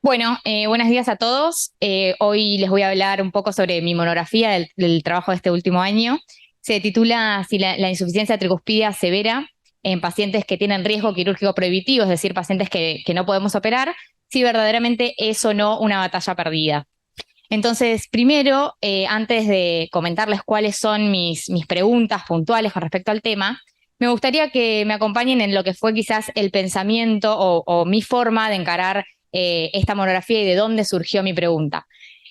Bueno, buenos días a todos. Hoy les voy a hablar un poco sobre mi monografía del trabajo de este último año. Se titula si la insuficiencia tricuspidia severa en pacientes que tienen riesgo quirúrgico prohibitivo, es decir, pacientes que no podemos operar, si verdaderamente es o no una batalla perdida. Entonces, primero, antes de comentarles cuáles son mis preguntas puntuales con respecto al tema, me gustaría que me acompañen en lo que fue quizás el pensamiento o mi forma de encarar esta monografía y de dónde surgió mi pregunta.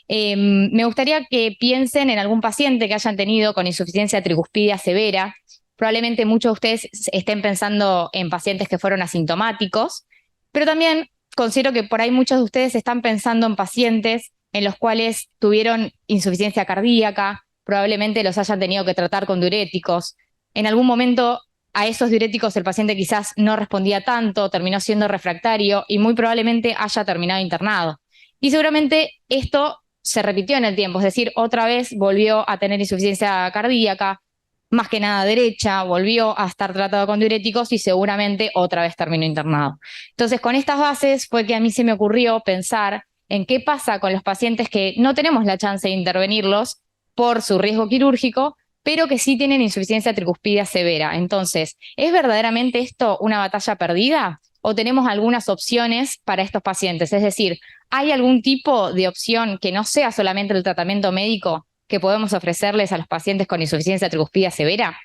Me gustaría que piensen en algún paciente que hayan tenido con insuficiencia tricuspidia severa. Probablemente muchos de ustedes estén pensando en pacientes que fueron asintomáticos, pero también considero que por ahí muchos de ustedes están pensando en pacientes en los cuales tuvieron insuficiencia cardíaca, probablemente los hayan tenido que tratar con diuréticos. En algún momento a esos diuréticos el paciente quizás no respondía tanto, terminó siendo refractario y muy probablemente haya terminado internado. Y seguramente esto se repitió en el tiempo, es decir, otra vez volvió a tener insuficiencia cardíaca, más que nada derecha, volvió a estar tratado con diuréticos y seguramente otra vez terminó internado. Entonces, con estas bases fue que a mí se me ocurrió pensar en qué pasa con los pacientes que no tenemos la chance de intervenirlos por su riesgo quirúrgico, pero que sí tienen insuficiencia tricuspidia severa. Entonces, ¿es verdaderamente esto una batalla perdida? ¿O tenemos algunas opciones para estos pacientes? Es decir, ¿hay algún tipo de opción que no sea solamente el tratamiento médico que podemos ofrecerles a los pacientes con insuficiencia tricuspidia severa?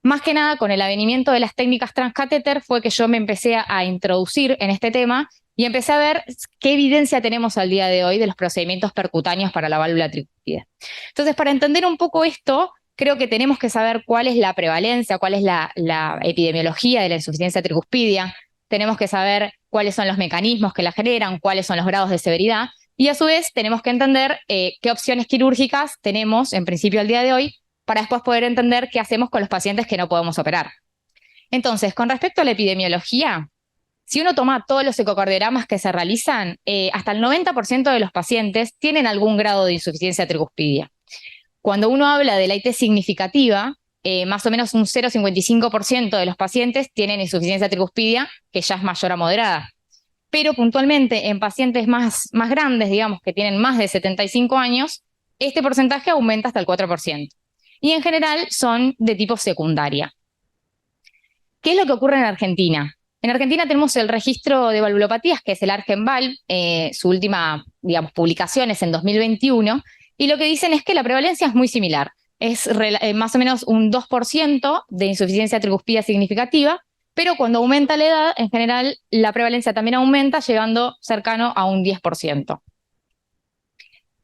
Más que nada, con el avenimiento de las técnicas transcatéter fue que yo me empecé a introducir en este tema y empecé a ver qué evidencia tenemos al día de hoy de los procedimientos percutáneos para la válvula tricúspide. Entonces, para entender un poco esto, creo que tenemos que saber cuál es la prevalencia, cuál es la epidemiología de la insuficiencia tricuspidia, tenemos que saber cuáles son los mecanismos que la generan, cuáles son los grados de severidad, y a su vez tenemos que entender qué opciones quirúrgicas tenemos en principio al día de hoy para después poder entender qué hacemos con los pacientes que no podemos operar. Entonces, con respecto a la epidemiología, si uno toma todos los ecocardiogramas que se realizan, hasta el 90% de los pacientes tienen algún grado de insuficiencia tricuspidia. Cuando uno habla de la IT significativa, más o menos un 0,55% de los pacientes tienen insuficiencia tricuspidia, que ya es mayor a moderada. Pero puntualmente en pacientes más grandes, digamos, que tienen más de 75 años, este porcentaje aumenta hasta el 4%. Y en general son de tipo secundaria. ¿Qué es lo que ocurre en Argentina? En Argentina tenemos el registro de valvulopatías, que es el ARGENVAL, su última, digamos, publicación es en 2021, y lo que dicen es que la prevalencia es muy similar. Es más o menos un 2% de insuficiencia tricuspida significativa, pero cuando aumenta la edad, en general, la prevalencia también aumenta, llegando cercano a un 10%.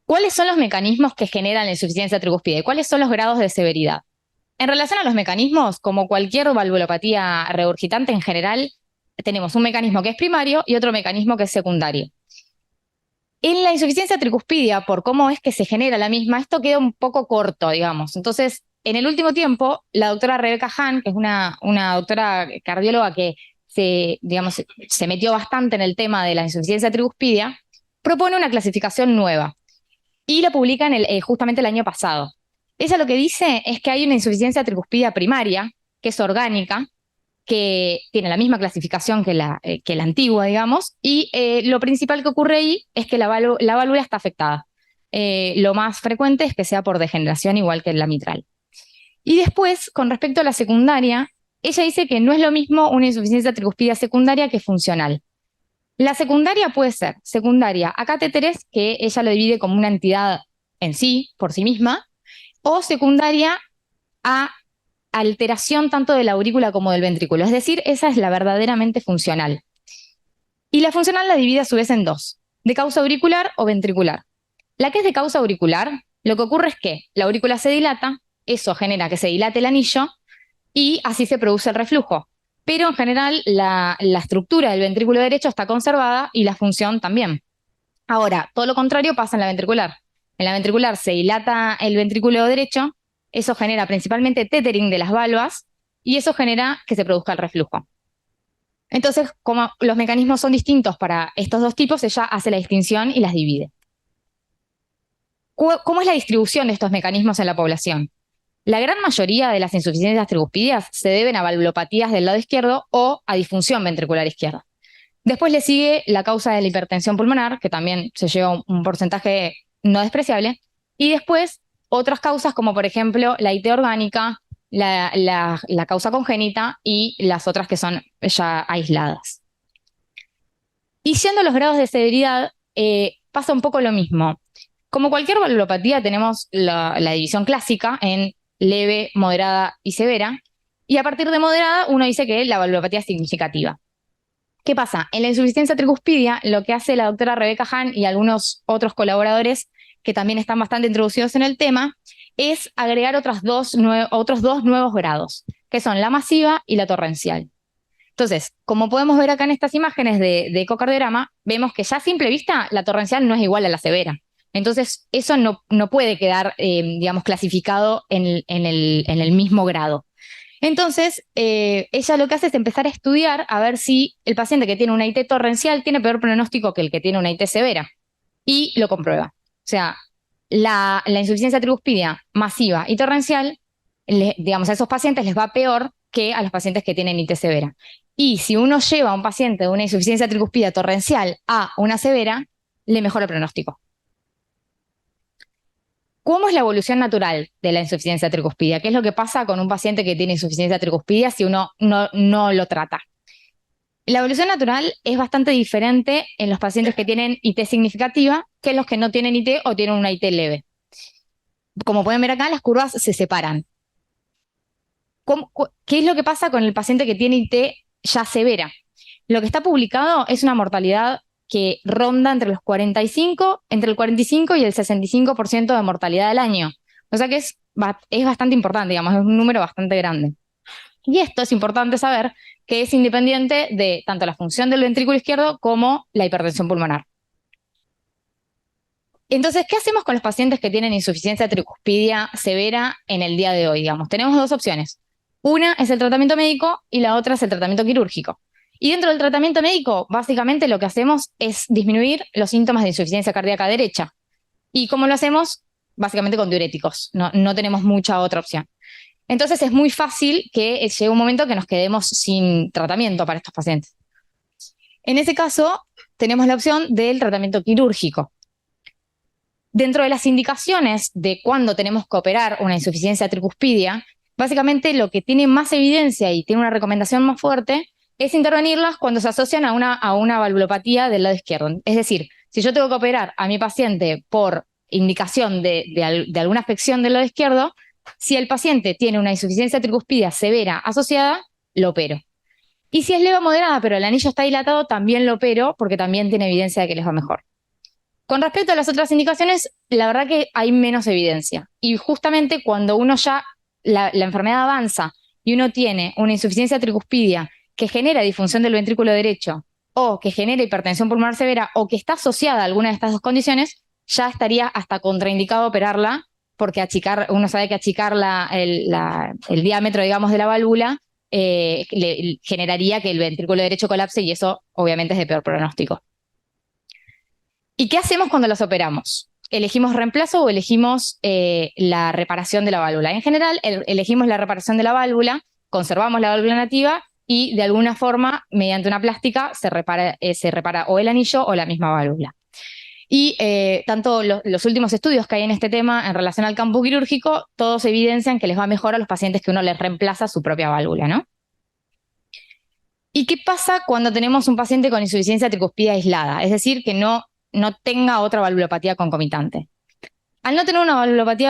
¿Cuáles son los mecanismos que generan la insuficiencia tricuspide? ¿Cuáles son los grados de severidad? En relación a los mecanismos, como cualquier valvulopatía regurgitante en general, tenemos un mecanismo que es primario y otro mecanismo que es secundario. En la insuficiencia tricuspidia, por cómo es que se genera la misma, esto queda un poco corto, digamos. Entonces, en el último tiempo, la doctora Rebecca Hahn, que es una doctora cardióloga que digamos, se metió bastante en el tema de la insuficiencia tricuspidia, propone una clasificación nueva y la publica justamente el año pasado. Ella lo que dice es que hay una insuficiencia tricuspidia primaria, que es orgánica, que tiene la misma clasificación que la antigua, digamos, y lo principal que ocurre ahí es que la válvula está afectada. Lo más frecuente es que sea por degeneración, igual que en la mitral. Y después, con respecto a la secundaria, ella dice que no es lo mismo una insuficiencia tricuspidia secundaria que funcional. La secundaria puede ser secundaria a catéteres, que ella lo divide como una entidad en sí, por sí misma, o secundaria a alteración tanto de la aurícula como del ventrículo. Es decir, esa es la verdaderamente funcional. Y la funcional la divide a su vez en dos, de causa auricular o ventricular. La que es de causa auricular, lo que ocurre es que la aurícula se dilata, eso genera que se dilate el anillo y así se produce el reflujo. Pero en general la estructura del ventrículo derecho está conservada y la función también. Ahora, todo lo contrario pasa en la ventricular. En la ventricular se dilata el ventrículo derecho, eso genera principalmente tethering de las valvas y eso genera que se produzca el reflujo. Entonces, como los mecanismos son distintos para estos dos tipos, ella hace la distinción y las divide. ¿Cómo es la distribución de estos mecanismos en la población? La gran mayoría de las insuficiencias tricuspidias se deben a valvulopatías del lado izquierdo o a disfunción ventricular izquierda. Después le sigue la causa de la hipertensión pulmonar, que también se lleva un porcentaje no despreciable. Y después otras causas como por ejemplo la IT orgánica, la causa congénita y las otras que son ya aisladas. Y yendo a los grados de severidad, pasa un poco lo mismo. Como cualquier valvulopatía, tenemos la división clásica en leve, moderada y severa. Y a partir de moderada, uno dice que la valvulopatía es significativa. ¿Qué pasa? En la insuficiencia tricuspidia, lo que hace la doctora Rebecca Hahn y algunos otros colaboradores que también están bastante introducidos en el tema, es agregar otros dos nuevos grados, que son la masiva y la torrencial. Entonces, como podemos ver acá en estas imágenes de ecocardiograma, vemos que ya a simple vista la torrencial no es igual a la severa. Entonces, eso no puede quedar, digamos, clasificado en el mismo grado. Entonces, ella lo que hace es empezar a estudiar a ver si el paciente que tiene una IT torrencial tiene peor pronóstico que el que tiene una IT severa. Y lo comprueba. O sea, la insuficiencia tricuspidia masiva y torrencial, digamos, a esos pacientes les va peor que a los pacientes que tienen IT severa. Y si uno lleva a un paciente de una insuficiencia tricuspidia torrencial a una severa, le mejora el pronóstico. ¿Cómo es la evolución natural de la insuficiencia tricuspidia? ¿Qué es lo que pasa con un paciente que tiene insuficiencia tricuspidia si uno no lo trata? La evolución natural es bastante diferente en los pacientes que tienen IT significativa que en los que no tienen IT o tienen una IT leve. Como pueden ver acá, las curvas se separan. ¿Qué es lo que pasa con el paciente que tiene IT ya severa? Lo que está publicado es una mortalidad que ronda entre el 45 y el 65% de mortalidad al año. O sea que es bastante importante, digamos, es un número bastante grande. Y esto es importante saber que es independiente de tanto la función del ventrículo izquierdo como la hipertensión pulmonar. Entonces, ¿qué hacemos con los pacientes que tienen insuficiencia tricuspidia severa en el día de hoy? Digamos, tenemos dos opciones. Una es el tratamiento médico y la otra es el tratamiento quirúrgico. Y dentro del tratamiento médico, básicamente lo que hacemos es disminuir los síntomas de insuficiencia cardíaca derecha. ¿Y cómo lo hacemos? Básicamente con diuréticos. No tenemos mucha otra opción. Entonces es muy fácil que llegue un momento que nos quedemos sin tratamiento para estos pacientes. En ese caso, tenemos la opción del tratamiento quirúrgico. Dentro de las indicaciones de cuándo tenemos que operar una insuficiencia tricuspidia, básicamente lo que tiene más evidencia y tiene una recomendación más fuerte es intervenirlas cuando se asocian a una valvulopatía del lado izquierdo. Es decir, si yo tengo que operar a mi paciente por indicación de alguna afección del lado izquierdo, si el paciente tiene una insuficiencia tricuspidia severa asociada, lo opero. Y si es leve o moderada, pero el anillo está dilatado, también lo opero porque también tiene evidencia de que les va mejor. Con respecto a las otras indicaciones, la verdad que hay menos evidencia. Y justamente cuando uno ya, la enfermedad avanza y uno tiene una insuficiencia tricuspidia que genera disfunción del ventrículo derecho o que genera hipertensión pulmonar severa o que está asociada a alguna de estas dos condiciones, ya estaría hasta contraindicado operarla porque uno sabe que achicar el diámetro, digamos, de la válvula generaría que el ventrículo derecho colapse y eso obviamente es de peor pronóstico. ¿Y qué hacemos cuando los operamos? ¿Elegimos reemplazo o elegimos la reparación de la válvula? En general, elegimos la reparación de la válvula, conservamos la válvula nativa y de alguna forma, mediante una plástica, se repara o el anillo o la misma válvula. Y tanto los últimos estudios que hay en este tema en relación al campo quirúrgico, todos evidencian que les va mejor a los pacientes que uno les reemplaza su propia válvula, ¿no? ¿Y qué pasa cuando tenemos un paciente con insuficiencia tricuspidia aislada? Es decir, que no tenga otra valvulopatía concomitante. Al no tener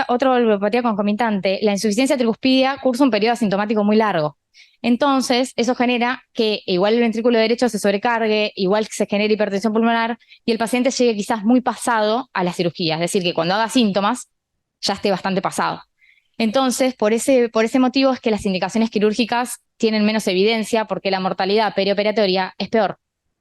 otra valvulopatía concomitante, la insuficiencia tricuspidia cursa un periodo asintomático muy largo. Entonces, eso genera que igual el ventrículo derecho se sobrecargue, igual se genere hipertensión pulmonar y el paciente llegue quizás muy pasado a la cirugía. Es decir, que cuando haga síntomas ya esté bastante pasado. Entonces, por ese motivo es que las indicaciones quirúrgicas tienen menos evidencia porque la mortalidad perioperatoria es peor.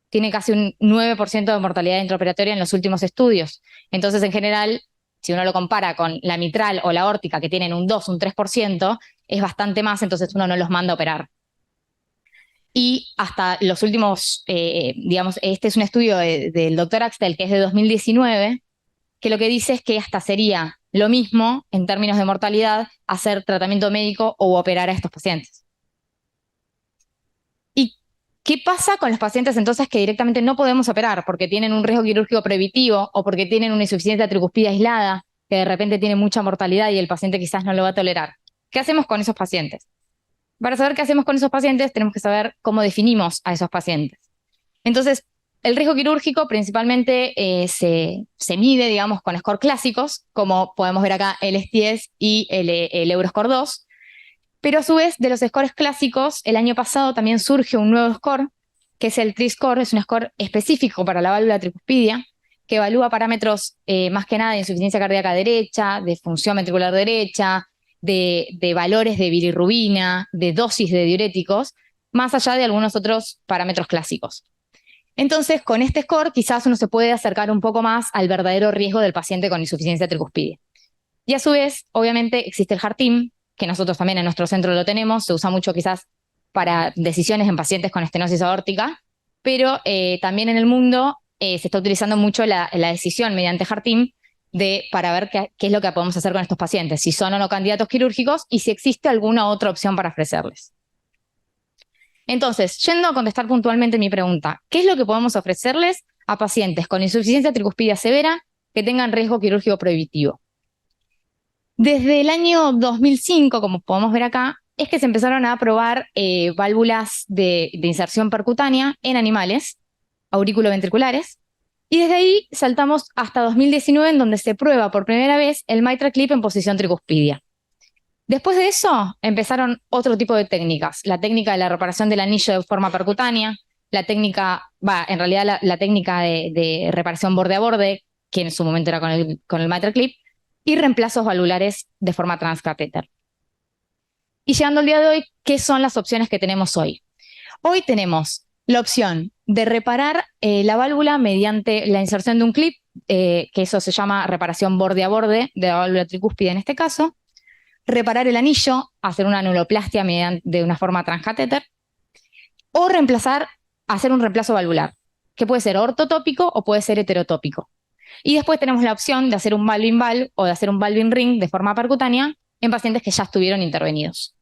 Tiene casi un 9% de mortalidad intraoperatoria en los últimos estudios. Entonces, en general, si uno lo compara con la mitral o la aórtica, que tienen un 2, un 3%, es bastante más, entonces uno no los manda a operar. Y hasta los últimos, digamos, este es un estudio del doctor Axtel, que es de 2019, que lo que dice es que hasta sería lo mismo en términos de mortalidad hacer tratamiento médico o operar a estos pacientes. ¿Y ¿Qué pasa con los pacientes entonces que directamente no podemos operar porque tienen un riesgo quirúrgico prohibitivo o porque tienen una insuficiencia tricuspide aislada, que de repente tiene mucha mortalidad y el paciente quizás no lo va a tolerar? ¿Qué hacemos con esos pacientes? Para saber qué hacemos con esos pacientes, tenemos que saber cómo definimos a esos pacientes. Entonces, el riesgo quirúrgico principalmente se mide, digamos, con score clásicos, como podemos ver acá el STS y el Euroscore 2. Pero a su vez, de los scores clásicos, el año pasado también surge un nuevo score, que es el TRI-score, es un score específico para la válvula tricuspidia, que evalúa parámetros más que nada de insuficiencia cardíaca derecha, de función ventricular derecha, de valores de bilirrubina, de dosis de diuréticos, más allá de algunos otros parámetros clásicos. Entonces, con este score quizás uno se puede acercar un poco más al verdadero riesgo del paciente con insuficiencia tricuspidia. Y a su vez, obviamente, existe el HART-TIM, que nosotros también en nuestro centro lo tenemos, se usa mucho quizás para decisiones en pacientes con estenosis aórtica, pero también en el mundo se está utilizando mucho la decisión mediante HART-TIM para ver qué es lo que podemos hacer con estos pacientes, si son o no candidatos quirúrgicos y si existe alguna otra opción para ofrecerles. Entonces, yendo a contestar puntualmente mi pregunta, ¿qué es lo que podemos ofrecerles a pacientes con insuficiencia tricuspidia severa que tengan riesgo quirúrgico prohibitivo? Desde el año 2005, como podemos ver acá, es que se empezaron a probar válvulas de inserción percutánea en animales, aurículo-ventriculares, y desde ahí saltamos hasta 2019, en donde se prueba por primera vez el MitraClip en posición tricuspidia. Después de eso, empezaron otro tipo de técnicas, la técnica de la reparación del anillo de forma percutánea, la técnica, en realidad la técnica de reparación borde a borde, que en su momento era con el MitraClip, y reemplazos valvulares de forma transcatéter. Y llegando al día de hoy, ¿qué son las opciones que tenemos hoy? Hoy tenemos la opción de reparar la válvula mediante la inserción de un clip, que eso se llama reparación borde a borde de la válvula tricúspide en este caso, reparar el anillo, hacer una anuloplastia de una forma transcatéter, o hacer un reemplazo valvular, que puede ser ortotópico o puede ser heterotópico. Y después tenemos la opción de hacer un valve-in-valve o de hacer un valve-in-ring de forma percutánea en pacientes que ya estuvieron intervenidos.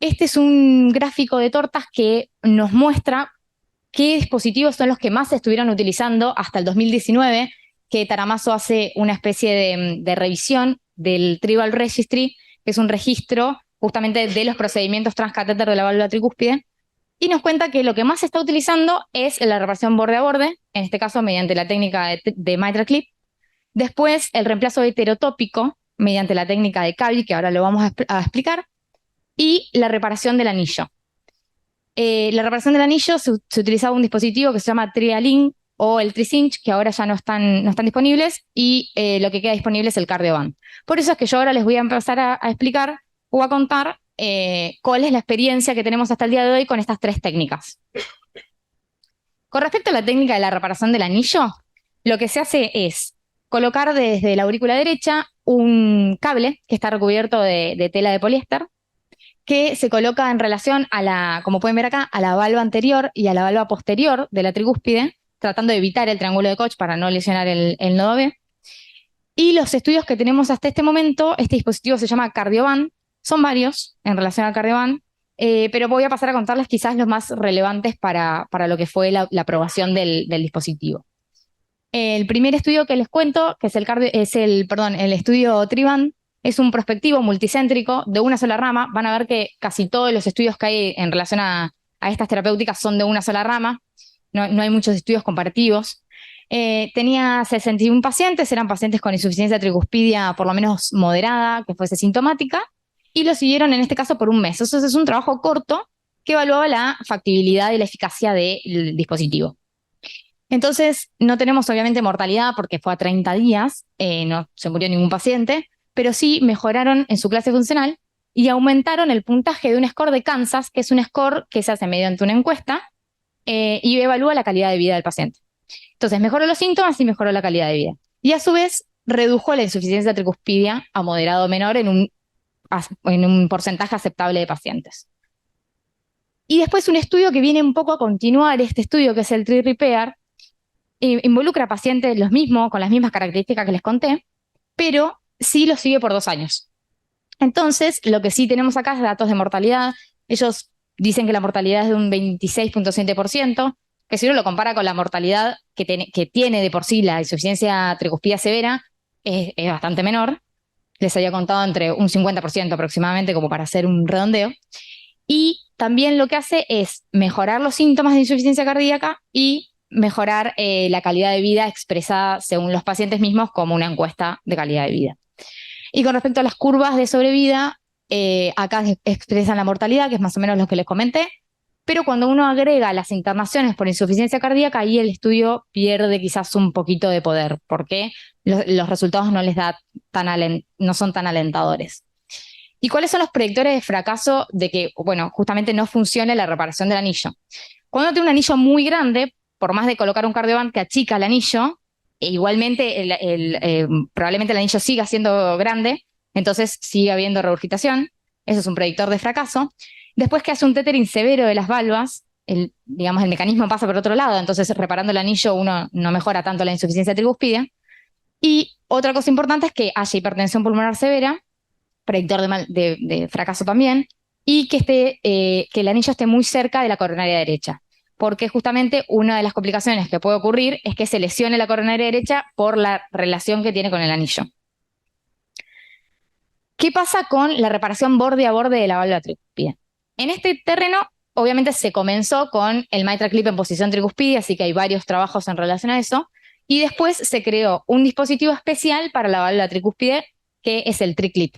Este es un gráfico de tortas que nos muestra qué dispositivos son los que más se estuvieron utilizando hasta el 2019, que Taramaso hace una especie de revisión del Tribal Registry, que es un registro justamente de los procedimientos transcatéter de la válvula tricúspide, y nos cuenta que lo que más se está utilizando es la reparación borde a borde, en este caso mediante la técnica de MitraClip. Después, el reemplazo heterotópico mediante la técnica de Cavi, que ahora lo vamos a explicar, y la reparación del anillo. La reparación del anillo se utilizaba un dispositivo que se llama Trialink o el TriCinch, que ahora ya no están disponibles, y lo que queda disponible es el Cardioband. Por eso es que yo ahora les voy a empezar a explicar o a contar cuál es la experiencia que tenemos hasta el día de hoy con estas tres técnicas. Con respecto a la técnica de la reparación del anillo, lo que se hace es colocar desde la aurícula derecha un cable que está recubierto de tela de poliéster, que se coloca en relación como pueden ver acá, a la valva anterior y a la valva posterior de la tricúspide, tratando de evitar el triángulo de Koch para no lesionar el nodo B. Y los estudios que tenemos hasta este momento, este dispositivo se llama Cardioband, son varios en relación al Cardioband, pero voy a pasar a contarles quizás los más relevantes para lo que fue la aprobación del dispositivo. El primer estudio que les cuento, que es el estudio Triband, es un prospectivo multicéntrico de una sola rama. Van a ver que casi todos los estudios que hay en relación a estas terapéuticas son de una sola rama. No hay muchos estudios comparativos. Tenía 61 pacientes, eran pacientes con insuficiencia tricuspidia por lo menos moderada, que fuese sintomática, y lo siguieron en este caso por un mes. Eso es un trabajo corto que evaluaba la factibilidad y la eficacia del dispositivo. Entonces, no tenemos obviamente mortalidad porque fue a 30 días, no se murió ningún paciente, pero sí mejoraron en su clase funcional y aumentaron el puntaje de un score de Kansas, que es un score que se hace mediante una encuesta y evalúa la calidad de vida del paciente. Entonces, mejoró los síntomas y mejoró la calidad de vida. Y a su vez, redujo la insuficiencia tricuspidia a moderado menor en un porcentaje aceptable de pacientes. Y después un estudio que viene un poco a continuar este estudio, que es el TRI-REPAIR, involucra a pacientes con las mismas características que les conté, pero sí los sigue por 2 años. Entonces, lo que sí tenemos acá es datos de mortalidad. Ellos dicen que la mortalidad es de un 26,7%, que si uno lo compara con la mortalidad que tiene de por sí la insuficiencia tricuspida severa, es bastante menor. Les había contado entre un 50% aproximadamente, como para hacer un redondeo. Y también lo que hace es mejorar los síntomas de insuficiencia cardíaca y mejorar la calidad de vida expresada según los pacientes mismos como una encuesta de calidad de vida. Y con respecto a las curvas de sobrevida, acá expresan la mortalidad, que es más o menos lo que les comenté, pero cuando uno agrega las internaciones por insuficiencia cardíaca, ahí el estudio pierde quizás un poquito de poder, porque los resultados no les da no son tan alentadores. ¿Y cuáles son los predictores de fracaso de que, bueno, justamente no funcione la reparación del anillo? Cuando tiene un anillo muy grande, por más de colocar un cardioband que achica el anillo, igualmente probablemente el anillo siga siendo grande, entonces sigue habiendo regurgitación. Eso es un predictor de fracaso. Después que hace un tethering severo de las valvas, digamos, el mecanismo pasa por otro lado, entonces reparando el anillo uno no mejora tanto la insuficiencia trigúspide. Y otra cosa importante es que haya hipertensión pulmonar severa, predictor de fracaso también, y que el anillo esté muy cerca de la coronaria derecha, porque justamente una de las complicaciones que puede ocurrir es que se lesione la coronaria derecha por la relación que tiene con el anillo. ¿Qué pasa con la reparación borde a borde de la válvula tricuspide? En este terreno, obviamente se comenzó con el mitral clip en posición tricuspide, así que hay varios trabajos en relación a eso, y después se creó un dispositivo especial para la válvula tricuspide, que es el TriClip.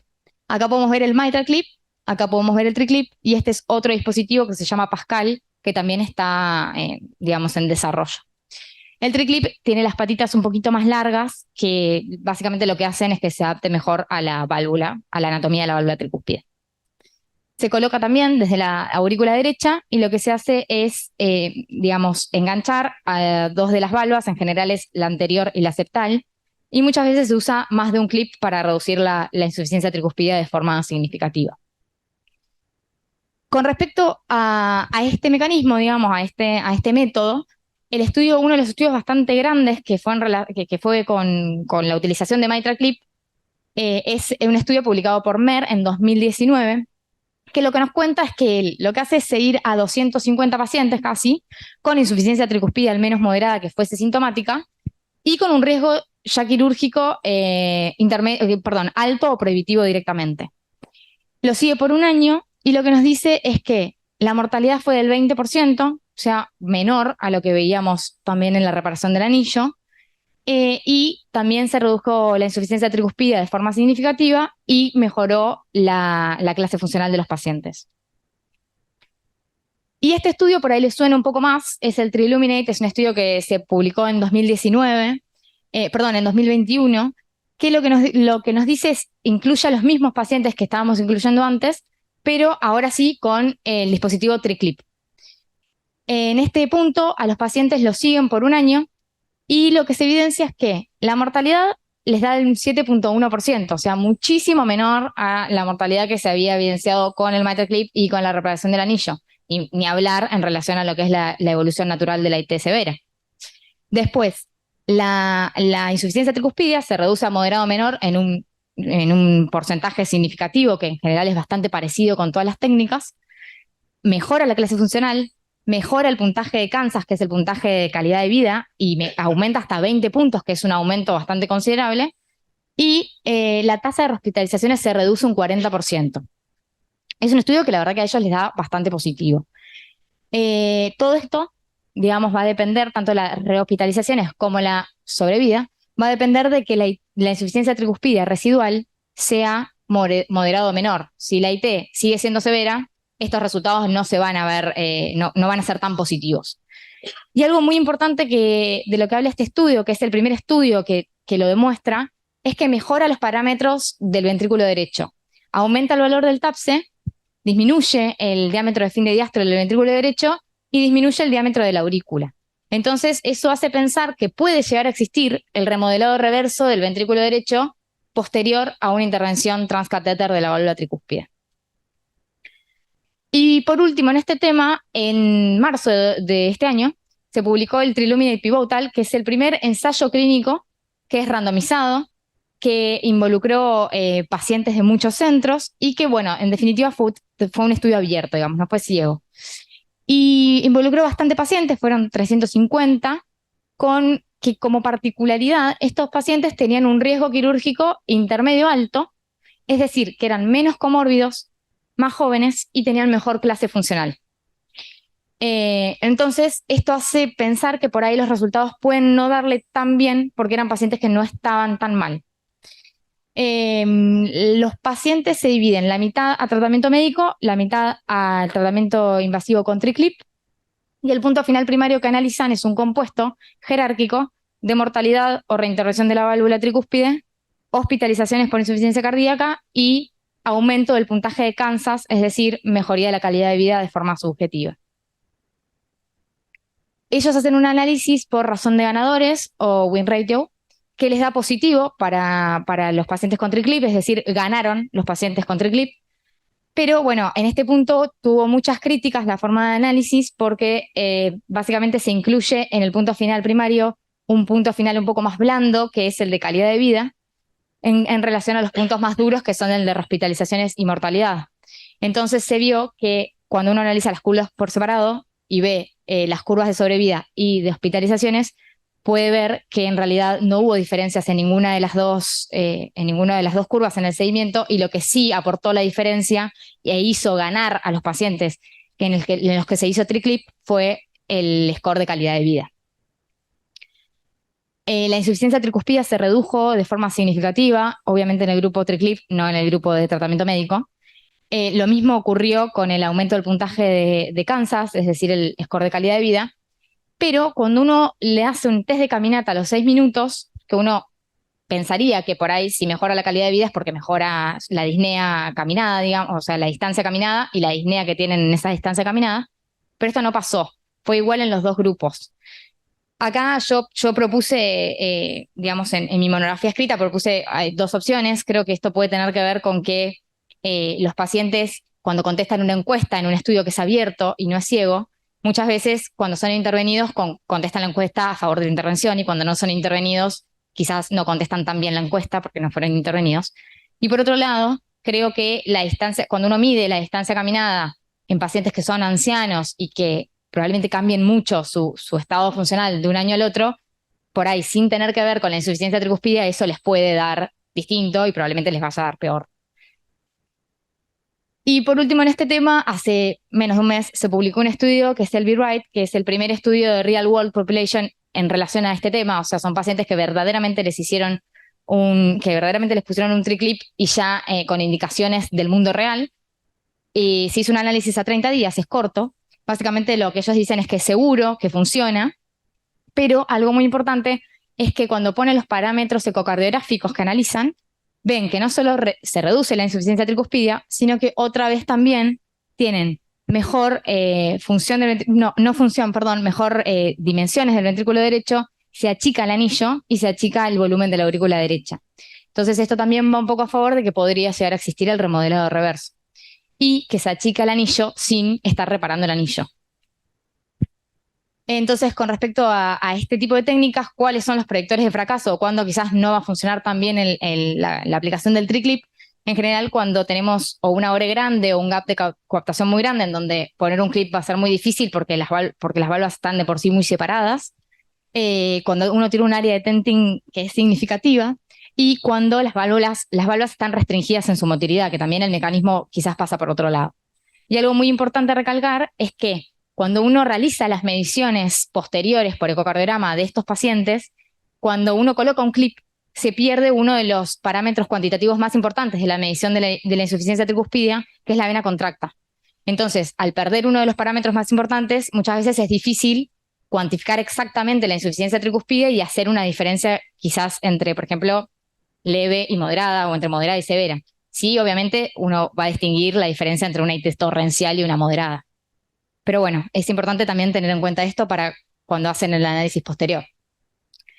Acá podemos ver el mitral clip, acá podemos ver el TriClip, y este es otro dispositivo que se llama Pascal, que también está, digamos, en desarrollo. El TriClip tiene las patitas un poquito más largas, que básicamente lo que hacen es que se adapte mejor a la válvula, a la anatomía de la válvula tricúspide. Se coloca también desde la aurícula derecha y lo que se hace es, digamos, enganchar a dos de las válvulas, en general es la anterior y la septal, y muchas veces se usa más de un clip para reducir la insuficiencia tricúspide de forma significativa. Con respecto a este mecanismo, digamos, a este método, uno de los estudios bastante grandes que fue con la utilización de mitral clip, es un estudio publicado por Mer en 2019, que lo que nos cuenta es que lo que hace es seguir a 250 pacientes casi, con insuficiencia tricuspide al menos moderada que fuese sintomática, y con un riesgo ya quirúrgico alto o prohibitivo directamente. Lo sigue por un año y lo que nos dice es que la mortalidad fue del 20%, o sea, menor a lo que veíamos también en la reparación del anillo, y también se redujo la insuficiencia tricuspide de forma significativa y mejoró la clase funcional de los pacientes. Y este estudio, por ahí les suena un poco más, es el TriLuminate, es un estudio que se publicó en 2019, en 2021, que lo que nos dice es incluye a los mismos pacientes que estábamos incluyendo antes, pero ahora sí con el dispositivo TriClip. En este punto, a los pacientes los siguen por un año y lo que se evidencia es que la mortalidad les da un 7,1%, o sea, muchísimo menor a la mortalidad que se había evidenciado con el mitral clip y con la reparación del anillo, y ni hablar en relación a lo que es la evolución natural de la IT severa. Después, la insuficiencia tricuspidia se reduce a moderado o menor en un porcentaje significativo que en general es bastante parecido con todas las técnicas, mejora la clase funcional, mejora el puntaje de Kansas, que es el puntaje de calidad de vida, y aumenta hasta 20 puntos, que es un aumento bastante considerable, y la tasa de hospitalizaciones se reduce un 40%. Es un estudio que la verdad que a ellos les da bastante positivo. Todo esto, digamos, va a depender, tanto las rehospitalizaciones como la sobrevida, va a depender de que la insuficiencia tricuspide residual sea moderado o menor. Si la IT sigue siendo severa, estos resultados no se van a ver, no van a ser tan positivos. Y algo muy importante de lo que habla este estudio, que es el primer estudio que lo demuestra, es que mejora los parámetros del ventrículo derecho. Aumenta el valor del TAPSE, disminuye el diámetro de fin de diástole del ventrículo derecho y disminuye el diámetro de la aurícula. Entonces, eso hace pensar que puede llegar a existir el remodelado reverso del ventrículo derecho posterior a una intervención transcatéter de la válvula tricúspide. Y por último, en este tema, en marzo de este año, se publicó el TriLuminate Pivotal, que es el primer ensayo clínico que es randomizado, que involucró pacientes de muchos centros y que, bueno, en definitiva fue un estudio abierto, digamos, no fue ciego. Y involucró bastante pacientes, fueron 350, con que como particularidad estos pacientes tenían un riesgo quirúrgico intermedio alto, es decir, que eran menos comórbidos, más jóvenes y tenían mejor clase funcional. Entonces, esto hace pensar que por ahí los resultados pueden no darle tan bien porque eran pacientes que no estaban tan mal. Los pacientes se dividen la mitad a tratamiento médico, la mitad al tratamiento invasivo con TriClip, y el punto final primario que analizan es un compuesto jerárquico de mortalidad o reintervención de la válvula tricúspide, hospitalizaciones por insuficiencia cardíaca y aumento del puntaje de Kansas, es decir, mejoría de la calidad de vida de forma subjetiva. Ellos hacen un análisis por razón de ganadores o win ratio que les da positivo para los pacientes con TriClip, es decir, ganaron los pacientes con TriClip. Pero bueno, en este punto tuvo muchas críticas la forma de análisis porque básicamente se incluye en el punto final primario un punto final un poco más blando, que es el de calidad de vida, en relación a los puntos más duros, que son el de hospitalizaciones y mortalidad. Entonces se vio que cuando uno analiza las curvas por separado y ve las curvas de sobrevida y de hospitalizaciones, puede ver que en realidad no hubo diferencias en ninguna de las dos curvas en el seguimiento, y lo que sí aportó la diferencia e hizo ganar a los pacientes en los que se hizo TriClip fue el score de calidad de vida. La insuficiencia tricuspida se redujo de forma significativa, obviamente en el grupo TriClip, no en el grupo de tratamiento médico. Lo mismo ocurrió con el aumento del puntaje de Kansas, es decir, el score de calidad de vida, pero cuando uno le hace un test de caminata a los 6 minutos, que uno pensaría que por ahí si mejora la calidad de vida es porque mejora la disnea caminada, digamos, o sea, la distancia caminada y la disnea que tienen en esa distancia caminada, pero esto no pasó, fue igual en los dos grupos. Acá yo propuse, digamos, en mi monografía escrita propuse dos opciones. Creo que esto puede tener que ver con que los pacientes, cuando contestan una encuesta en un estudio que es abierto y no es ciego, muchas veces cuando son intervenidos contestan la encuesta a favor de la intervención, y cuando no son intervenidos quizás no contestan tan bien la encuesta porque no fueron intervenidos. Y por otro lado, creo que la distancia, cuando uno mide la distancia caminada en pacientes que son ancianos y que probablemente cambien mucho su estado funcional de un año al otro, por ahí sin tener que ver con la insuficiencia tricuspidea, eso les puede dar distinto y probablemente les vaya a dar peor. Y por último, en este tema, hace menos de un mes se publicó un estudio que es el BE-RIGHT, que es el primer estudio de Real World Population en relación a este tema. O sea, son pacientes que verdaderamente les pusieron un TriClip y ya con indicaciones del mundo real. Y se hizo un análisis a 30 días, es corto. Básicamente lo que ellos dicen es que es seguro, que funciona, pero algo muy importante es que cuando ponen los parámetros ecocardiográficos que analizan, ven que no solo se reduce la insuficiencia tricuspidia, sino que otra vez también tienen mejor función mejor dimensiones del ventrículo derecho, se achica el anillo y se achica el volumen de la aurícula derecha. Entonces esto también va un poco a favor de que podría llegar a existir el remodelado reverso y que se achica el anillo sin estar reparando el anillo. Entonces, con respecto a este tipo de técnicas, ¿cuáles son los predictores de fracaso o cuándo quizás no va a funcionar tan bien la aplicación del TriClip? En general, cuando tenemos o una ORE grande o un gap de coaptación muy grande, en donde poner un clip va a ser muy difícil porque las válvulas están de por sí muy separadas, cuando uno tiene un área de tenting que es significativa, y cuando las válvulas están restringidas en su motilidad, que también el mecanismo quizás pasa por otro lado. Y algo muy importante a recalcar es que cuando uno realiza las mediciones posteriores por ecocardiograma de estos pacientes, cuando uno coloca un clip, se pierde uno de los parámetros cuantitativos más importantes de la medición de la insuficiencia tricuspidia, que es la vena contracta. Entonces, al perder uno de los parámetros más importantes, muchas veces es difícil cuantificar exactamente la insuficiencia tricuspidia y hacer una diferencia quizás entre, por ejemplo, leve y moderada o entre moderada y severa. Sí, obviamente uno va a distinguir la diferencia entre una itis torrencial y una moderada. Pero bueno, es importante también tener en cuenta esto para cuando hacen el análisis posterior.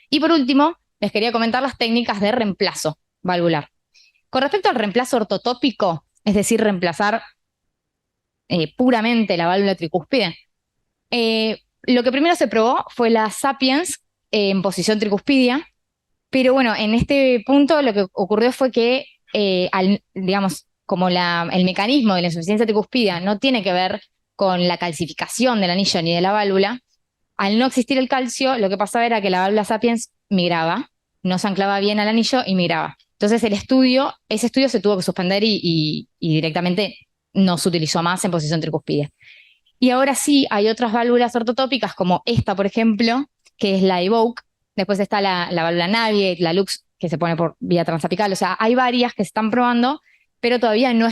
Y por último, les quería comentar las técnicas de reemplazo valvular. Con respecto al reemplazo ortotópico, es decir, reemplazar puramente la válvula tricúspide, lo que primero se probó fue la Sapiens en posición tricuspidia, Pero bueno, en este punto lo que ocurrió fue que, digamos, como el mecanismo de la insuficiencia tricuspidea no tiene que ver con la calcificación del anillo ni de la válvula, al no existir el calcio, lo que pasaba era que la válvula sapiens migraba, no se anclaba bien al anillo y migraba. Entonces ese estudio se tuvo que suspender y directamente no se utilizó más en posición tricuspidea. Y ahora sí hay otras válvulas ortotópicas como esta, por ejemplo, que es la Evoque. Después está la válvula Navigate, la Lux, que se pone por vía transapical. O sea, hay varias que se están probando, pero todavía no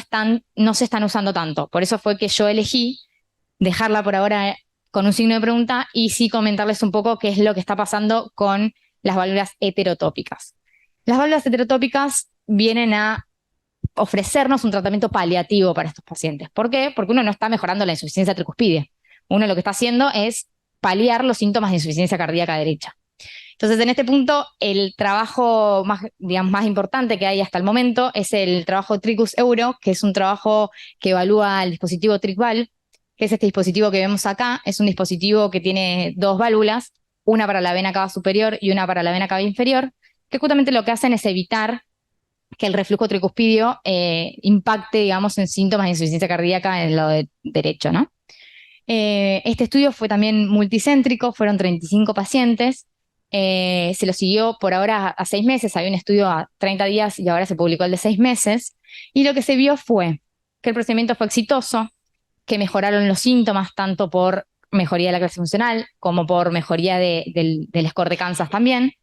se están usando tanto. Por eso fue que yo elegí dejarla por ahora con un signo de pregunta y sí comentarles un poco qué es lo que está pasando con las válvulas heterotópicas. Las válvulas heterotópicas vienen a ofrecernos un tratamiento paliativo para estos pacientes. ¿Por qué? Porque uno no está mejorando la insuficiencia tricuspidea. Uno lo que está haciendo es paliar los síntomas de insuficiencia cardíaca derecha. Entonces, en este punto, el trabajo más, digamos, más importante que hay hasta el momento es el trabajo Tricus Euro, que es un trabajo que evalúa el dispositivo TricValve, que es este dispositivo que vemos acá. Es un dispositivo que tiene dos válvulas, una para la vena cava superior y una para la vena cava inferior, que justamente lo que hacen es evitar que el reflujo tricuspidio impacte, digamos, en síntomas de insuficiencia cardíaca en el lado derecho, ¿no? Este estudio fue también multicéntrico, fueron 35 pacientes, se lo siguió por ahora a 6 meses, había un estudio a 30 días y ahora se publicó el de 6 meses, y lo que se vio fue que el procedimiento fue exitoso, que mejoraron los síntomas tanto por mejoría de la clase funcional como por mejoría del score de Kansas también,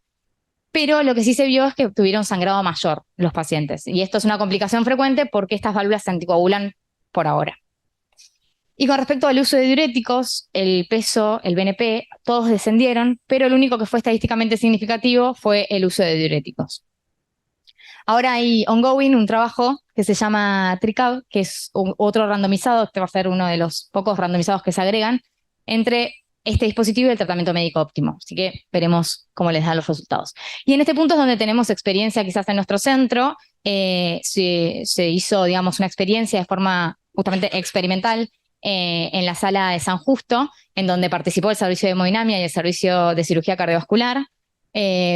pero lo que sí se vio es que tuvieron sangrado mayor los pacientes. Y esto es una complicación frecuente porque estas válvulas se anticoagulan por ahora. Y con respecto al uso de diuréticos, el peso, el BNP, todos descendieron, pero lo único que fue estadísticamente significativo fue el uso de diuréticos. Ahora hay ongoing un trabajo que se llama TRICAV, que es otro randomizado, este va a ser uno de los pocos randomizados que se agregan, entre este dispositivo y el tratamiento médico óptimo. Así que veremos cómo les dan los resultados. Y en este punto es donde tenemos experiencia quizás en nuestro centro. Se hizo, digamos, una experiencia de forma justamente experimental en la sala de San Justo, en donde participó el servicio de hemodinamia y el servicio de cirugía cardiovascular,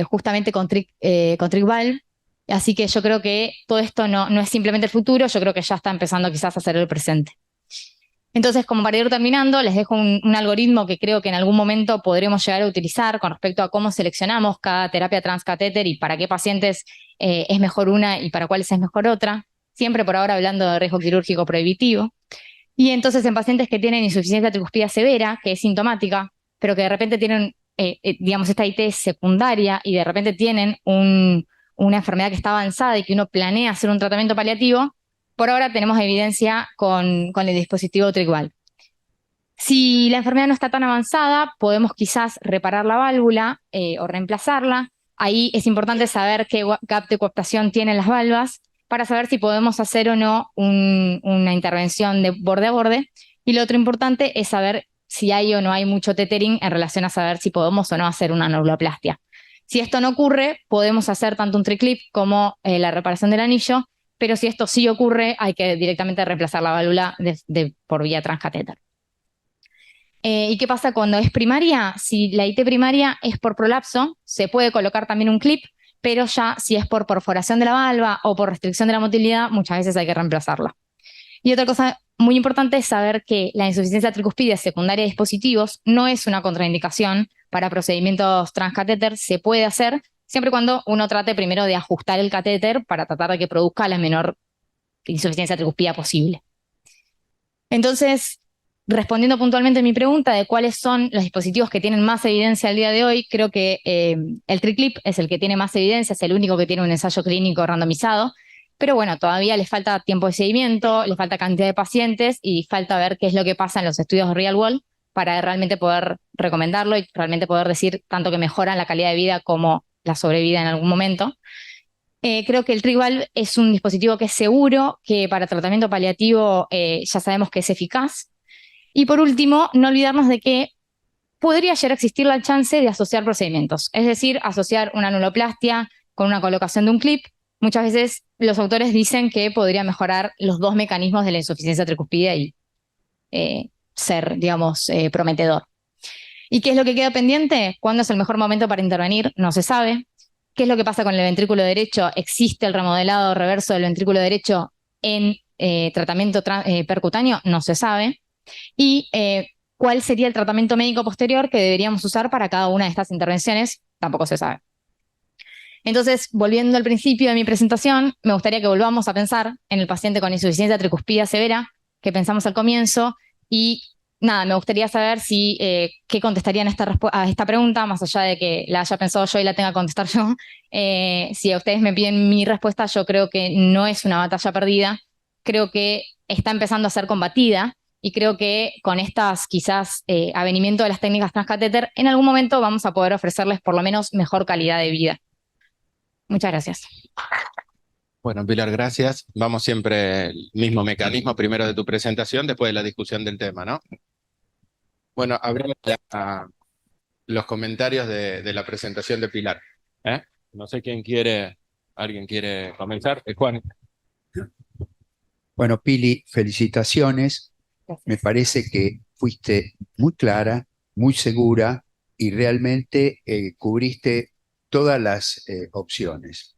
justamente con TricValve. Así que yo creo que todo esto no es simplemente el futuro, yo creo que ya está empezando quizás a ser el presente. Entonces, como para ir terminando, les dejo un algoritmo que creo que en algún momento podremos llegar a utilizar con respecto a cómo seleccionamos cada terapia transcatéter y para qué pacientes es mejor una y para cuáles es mejor otra. Siempre por ahora hablando de riesgo quirúrgico prohibitivo. Y entonces en pacientes que tienen insuficiencia tricuspidea severa, que es sintomática, pero que de repente tienen, digamos, esta IT secundaria y de repente tienen una enfermedad que está avanzada y que uno planea hacer un tratamiento paliativo, por ahora tenemos evidencia con el dispositivo TricValve. Si la enfermedad no está tan avanzada, podemos quizás reparar la válvula o reemplazarla. Ahí es importante saber qué gap de coaptación tienen las valvas para saber si podemos hacer o no una intervención de borde a borde. Y lo otro importante es saber si hay o no hay mucho tethering en relación a saber si podemos o no hacer una neuroplastia. Si esto no ocurre, podemos hacer tanto un triclip como la reparación del anillo, pero si esto sí ocurre, hay que directamente reemplazar la válvula por vía transcatéter. ¿Y qué pasa cuando es primaria? Si la IT primaria es por prolapso, se puede colocar también un clip, pero ya si es por perforación de la valva o por restricción de la motilidad, muchas veces hay que reemplazarla. Y otra cosa muy importante es saber que la insuficiencia tricuspidea secundaria de dispositivos no es una contraindicación para procedimientos transcatéter, se puede hacer siempre y cuando uno trate primero de ajustar el catéter para tratar de que produzca la menor insuficiencia tricuspidea posible. Entonces, respondiendo puntualmente a mi pregunta de cuáles son los dispositivos que tienen más evidencia al día de hoy, creo que el TriClip es el que tiene más evidencia, es el único que tiene un ensayo clínico randomizado, pero bueno, todavía les falta tiempo de seguimiento, les falta cantidad de pacientes y falta ver qué es lo que pasa en los estudios de real world para realmente poder recomendarlo y realmente poder decir tanto que mejoran la calidad de vida como la sobrevida en algún momento. Creo que el TricValve es un dispositivo que es seguro, que para tratamiento paliativo ya sabemos que es eficaz. Y por último, no olvidarnos de que podría llegar a existir la chance de asociar procedimientos, es decir, asociar una anuloplastia con una colocación de un clip. Muchas veces los autores dicen que podría mejorar los dos mecanismos de la insuficiencia tricuspidea y ser, digamos, prometedor. ¿Y qué es lo que queda pendiente? ¿Cuándo es el mejor momento para intervenir? No se sabe. ¿Qué es lo que pasa con el ventrículo derecho? ¿Existe el remodelado reverso del ventrículo derecho en tratamiento percutáneo? No se sabe. Y cuál sería el tratamiento médico posterior que deberíamos usar para cada una de estas intervenciones, tampoco se sabe. Entonces, volviendo al principio de mi presentación, me gustaría que volvamos a pensar en el paciente con insuficiencia tricuspidea severa, que pensamos al comienzo, y nada, me gustaría saber si qué contestarían a esta pregunta, más allá de que la haya pensado yo y la tenga que contestar yo. Si a ustedes me piden mi respuesta, yo creo que no es una batalla perdida, creo que está empezando a ser combatida, y creo que con estas quizás avenimiento de las técnicas transcatéter, en algún momento vamos a poder ofrecerles por lo menos mejor calidad de vida. Muchas gracias. Bueno, Pilar, gracias. Vamos siempre el mismo mecanismo, primero de tu presentación, después de la discusión del tema, ¿no? Bueno, abrimos los comentarios de la presentación de Pilar. ¿Eh? No sé ¿alguien quiere comenzar? Juan. Bueno, Pili, felicitaciones. Gracias. Me parece que fuiste muy clara, muy segura y realmente cubriste todas las opciones.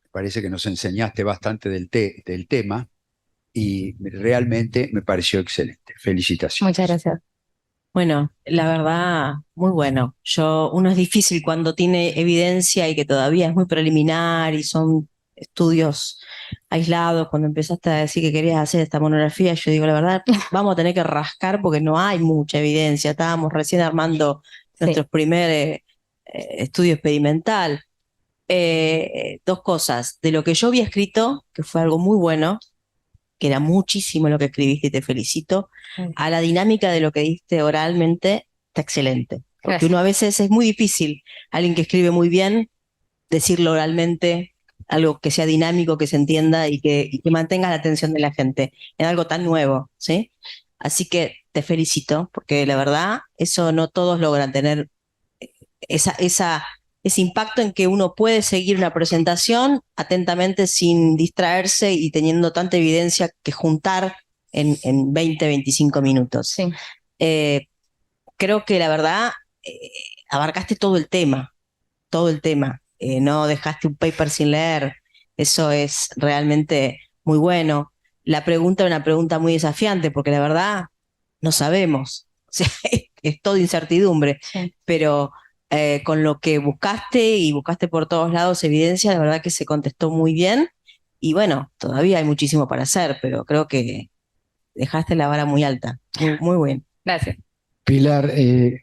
Me parece que nos enseñaste bastante del tema y realmente me pareció excelente. Felicitaciones. Muchas gracias. Bueno, la verdad, muy bueno. Uno es difícil cuando tiene evidencia y que todavía es muy preliminar y son estudios aislados. Cuando empezaste a decir que querías hacer esta monografía, yo digo, la verdad, vamos a tener que rascar porque no hay mucha evidencia. Estábamos recién armando nuestro primer estudio experimental. Dos cosas. De lo que yo había escrito, que fue algo muy bueno, que era muchísimo lo que escribiste y te felicito, a la dinámica de lo que diste oralmente, está excelente. Porque Gracias. uno a veces es muy difícil, alguien que escribe muy bien, decirlo oralmente, algo que sea dinámico, que se entienda y que mantenga la atención de la gente en algo tan nuevo, ¿sí? Así que te felicito, porque la verdad, eso no todos logran tener ese impacto en que uno puede seguir una presentación atentamente sin distraerse y teniendo tanta evidencia que juntar en 20, 25 minutos. Sí. Creo que la verdad abarcaste todo el tema, todo el tema. No dejaste un paper sin leer, eso es realmente muy bueno. La pregunta es una pregunta muy desafiante porque la verdad no sabemos, o sea, es todo incertidumbre, Sí. pero con lo que buscaste y buscaste por todos lados evidencia, la verdad que se contestó muy bien y bueno, todavía hay muchísimo para hacer, pero creo que dejaste la vara muy alta, muy bien. Gracias. Pilar,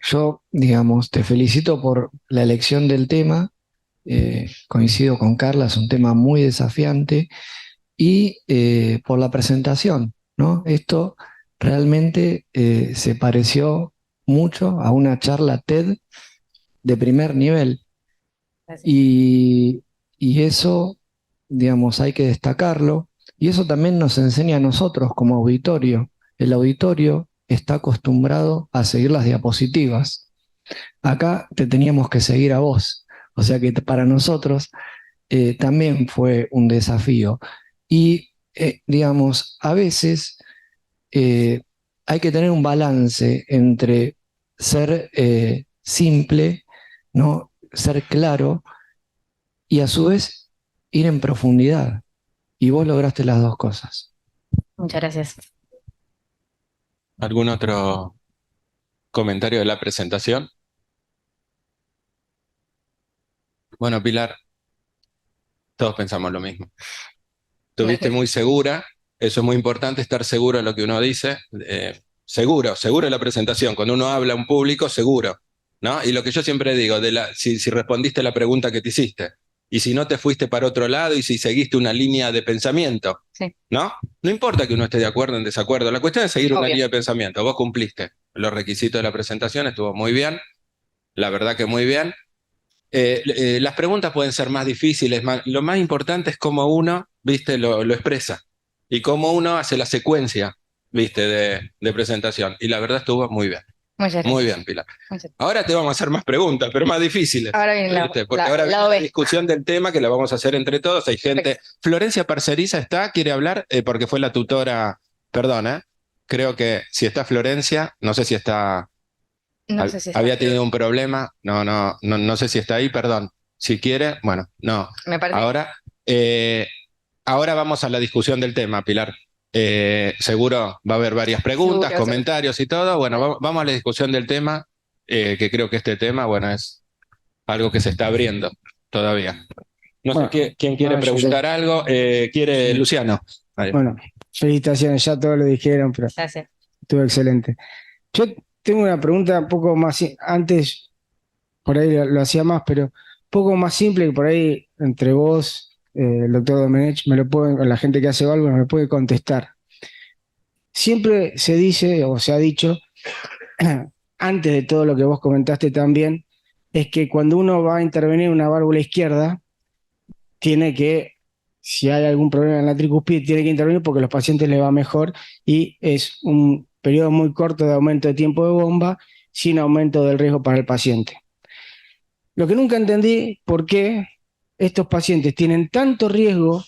yo, digamos, te felicito por la elección del tema. Coincido con Carla, es un tema muy desafiante y por la presentación, ¿no? Esto realmente se pareció mucho a una charla TED de primer nivel Gracias. y eso, digamos, hay que destacarlo y eso también nos enseña a nosotros como auditorio. El auditorio está acostumbrado a seguir las diapositivas. Acá te teníamos que seguir a vos, o sea que para nosotros también fue un desafío. Y, digamos, a veces hay que tener un balance entre ser simple, ¿no? Ser claro y a su vez ir en profundidad. Y vos lograste las dos cosas. Muchas gracias. ¿Algún otro comentario de la presentación? Bueno, Pilar, todos pensamos lo mismo. Estuviste muy segura, eso es muy importante, estar seguro de lo que uno dice. Seguro de la presentación. Cuando uno habla a un público, seguro, ¿no? Y lo que yo siempre digo, si respondiste la pregunta que te hiciste, y si no te fuiste para otro lado, y si seguiste una línea de pensamiento, Sí. ¿no? No importa que uno esté de acuerdo o en desacuerdo, la cuestión es seguir una Obvio. línea de pensamiento. Vos cumpliste los requisitos de la presentación, estuvo muy bien, la verdad que muy bien. Las preguntas pueden ser más difíciles, lo más importante es cómo uno, viste, lo expresa y cómo uno hace la secuencia, viste, de presentación. Y la verdad estuvo muy bien. Muchas gracias. Muy bien, Pilar. Muchas- Ahora te vamos a hacer más preguntas, pero más difíciles. Ahora viene ¿viste? Porque ahora viene lado la B. discusión del tema que la vamos a hacer entre todos. Hay gente. Perfecto. Florencia Parceriza está, quiere hablar, porque fue la tutora. Perdón, creo que si está Florencia, no sé si está. No sé si está. Había tenido un problema. No sé si está ahí, perdón. si quiere, bueno, no. Me parece. Ahora vamos a la discusión del tema, Pilar. Seguro va a haber varias preguntas, Seguro, comentarios y todo. Bueno, vamos a la discusión del tema, que creo que este tema, bueno, es algo que se está abriendo todavía. No Bueno, sé quién quiere preguntar algo. ¿Quiere Sí. Luciano? Ahí. Bueno, felicitaciones, ya todos lo dijeron, pero Gracias. estuvo excelente. Yo tengo una pregunta un poco más, antes por ahí lo hacía más, pero un poco más simple, que por ahí entre vos, el doctor Domenech, la gente que hace válvulas me puede contestar. Siempre se dice, o se ha dicho, antes de todo lo que vos comentaste también, es que cuando uno va a intervenir una válvula izquierda, tiene que, si hay algún problema en la tricuspide, tiene que intervenir porque a los pacientes les va mejor y es un periodo muy corto de aumento de tiempo de bomba sin aumento del riesgo para el paciente. Lo que nunca entendí, por qué estos pacientes tienen tanto riesgo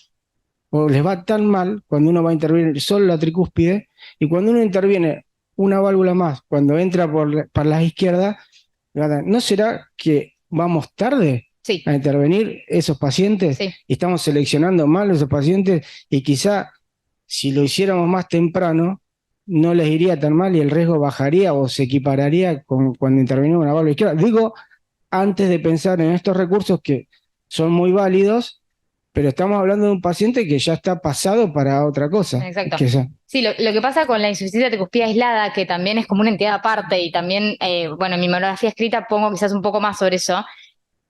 o les va tan mal cuando uno va a intervenir solo la tricúspide y cuando uno interviene una válvula más, cuando entra por la izquierda, ¿no será que vamos tarde Sí, a intervenir esos pacientes sí. y estamos seleccionando mal a esos pacientes y quizá si lo hiciéramos más temprano no les iría tan mal y el riesgo bajaría o se equipararía con cuando intervenimos una válvula izquierda? Digo, antes de pensar en estos recursos que son muy válidos, pero estamos hablando de un paciente que ya está pasado para otra cosa. Exacto. Que Sí, lo que pasa con la insuficiencia tricuspide aislada, que también es como una entidad aparte y también, bueno, en mi monografía escrita pongo quizás un poco más sobre eso.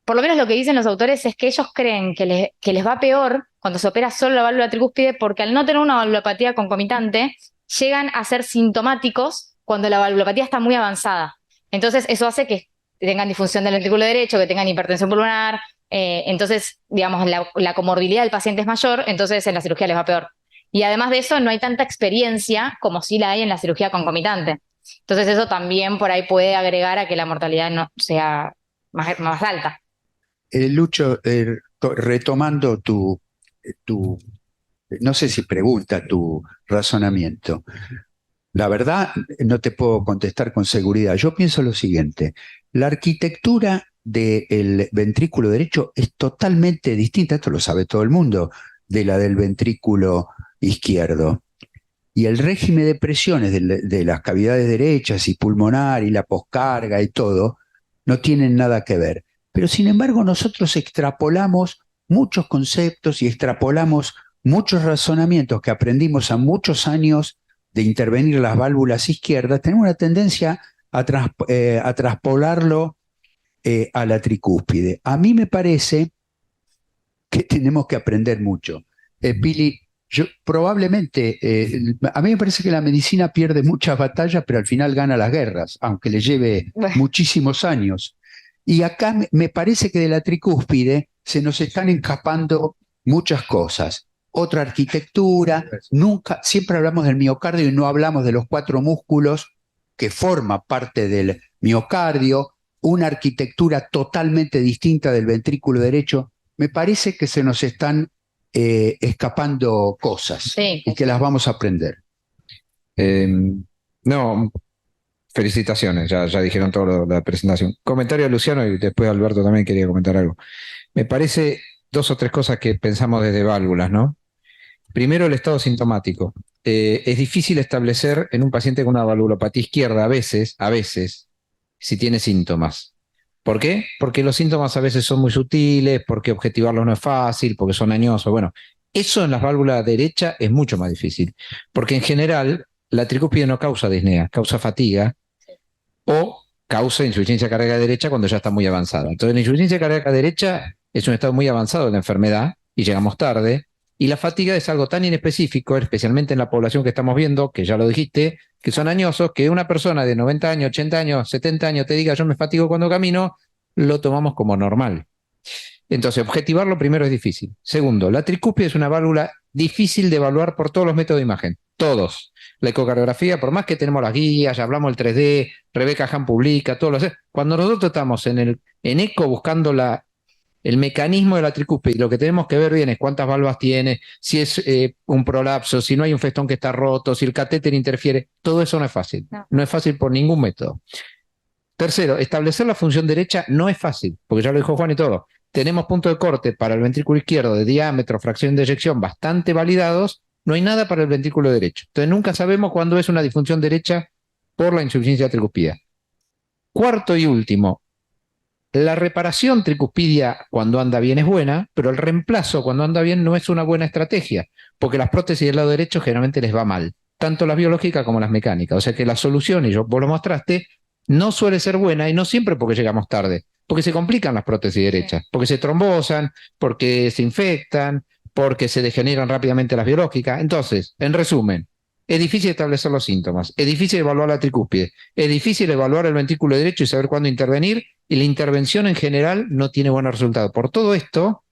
Por lo menos lo que dicen los autores es que ellos creen que les va peor cuando se opera solo la válvula tricúspide porque al no tener una valvulopatía concomitante, llegan a ser sintomáticos cuando la valvulopatía está muy avanzada. Entonces eso hace que tengan disfunción del ventrículo derecho, que tengan hipertensión pulmonar, entonces, digamos, la comorbilidad del paciente es mayor, entonces en la cirugía les va peor. Y además de eso, no hay tanta experiencia como sí la hay en la cirugía concomitante. Entonces eso también por ahí puede agregar a que la mortalidad no sea más alta. Lucho, retomando no sé si pregunta, tu razonamiento. La verdad, no te puedo contestar con seguridad. Yo pienso lo siguiente: la arquitectura del ventrículo derecho es totalmente distinta, esto lo sabe todo el mundo, de la del ventrículo izquierdo. Y el régimen de presiones de las cavidades derechas y pulmonar y la poscarga y todo no tienen nada que ver. Pero sin embargo nosotros extrapolamos muchos conceptos y extrapolamos muchos razonamientos que aprendimos a muchos años de intervenir las válvulas izquierdas. Tenemos una tendencia a traspolarlo a la tricúspide. A mí me parece que tenemos que aprender mucho. Pili, probablemente, a mí me parece que la medicina pierde muchas batallas, pero al final gana las guerras, aunque le lleve muchísimos años. Y acá me parece que de la tricúspide se nos están escapando muchas cosas. Otra arquitectura, siempre hablamos del miocardio y no hablamos de los 4 músculos que forman parte del miocardio, una arquitectura totalmente distinta del ventrículo derecho. Me parece que se nos están escapando cosas Sí. y que las vamos a aprender. No, felicitaciones, ya dijeron todo lo de la presentación. Comentario de Luciano y después Alberto también quería comentar algo. Me parece 2 o 3 cosas que pensamos desde válvulas, ¿no? Primero, el estado sintomático. Es difícil establecer en un paciente con una valvulopatía izquierda a veces, si tiene síntomas. ¿Por qué? Porque los síntomas a veces son muy sutiles, porque objetivarlos no es fácil, porque son añosos. Bueno, eso en las válvulas derecha es mucho más difícil, porque en general la tricúspide no causa disnea, causa fatiga o causa insuficiencia cardíaca derecha cuando ya está muy avanzada. Entonces la insuficiencia cardíaca derecha es un estado muy avanzado de la enfermedad y llegamos tarde. Y la fatiga es algo tan inespecífico, especialmente en la población que estamos viendo, que ya lo dijiste, que son añosos, que una persona de 90 años, 80 años, 70 años te diga yo me fatigo cuando camino, lo tomamos como normal. Entonces, objetivarlo primero es difícil. Segundo, la tricúspide es una válvula difícil de evaluar por todos los métodos de imagen. Todos. La ecocardiografía, por más que tenemos las guías, ya hablamos del 3D, Rebeca Han publica, todos los... Cuando nosotros estamos en eco buscando el mecanismo de la tricúspide, lo que tenemos que ver bien es cuántas valvas tiene, si es un prolapso, si no hay un festón que está roto, si el catéter interfiere. Todo eso no es fácil. No es fácil por ningún método. Tercero, establecer la función derecha no es fácil, porque ya lo dijo Juan y todo. tenemos puntos de corte para el ventrículo izquierdo de diámetro, fracción de eyección bastante validados, no hay nada para el ventrículo derecho. Entonces nunca sabemos cuándo es una disfunción derecha por la insuficiencia tricuspidea. Cuarto y último, la reparación tricuspidia cuando anda bien es buena, pero el reemplazo cuando anda bien no es una buena estrategia, porque las prótesis del lado derecho generalmente les va mal, tanto las biológicas como las mecánicas. O sea que la solución, y vos lo mostraste, no suele ser buena, y no siempre porque llegamos tarde, porque se complican las prótesis derechas, porque se trombosan, porque se infectan, porque se degeneran rápidamente las biológicas. Entonces, en resumen, es difícil establecer los síntomas, es difícil evaluar la tricúspide, es difícil evaluar el ventrículo derecho y saber cuándo intervenir, y la intervención en general no tiene buenos resultados. Por todo esto,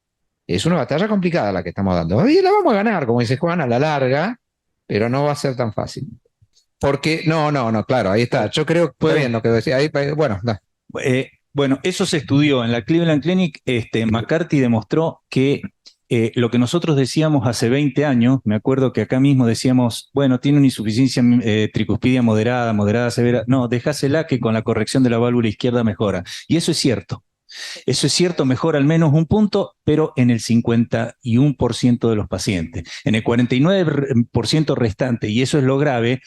es una batalla complicada la que estamos dando. Y la vamos a ganar, como dice Juan, a la larga, pero no va a ser tan fácil. Porque, no, claro, ahí está. Yo creo que fue bien lo que decía. Ahí, bueno, no. Bueno, eso se estudió en la Cleveland Clinic. McCarthy demostró que lo que nosotros decíamos hace 20 años, me acuerdo que acá mismo decíamos, bueno, tiene una insuficiencia tricuspidia moderada, severa. No, dejásela que con la corrección de la válvula izquierda mejora. Y eso es cierto. Eso es cierto, mejora al menos un punto, pero en el 51% de los pacientes. En el 49% restante, y eso es lo grave,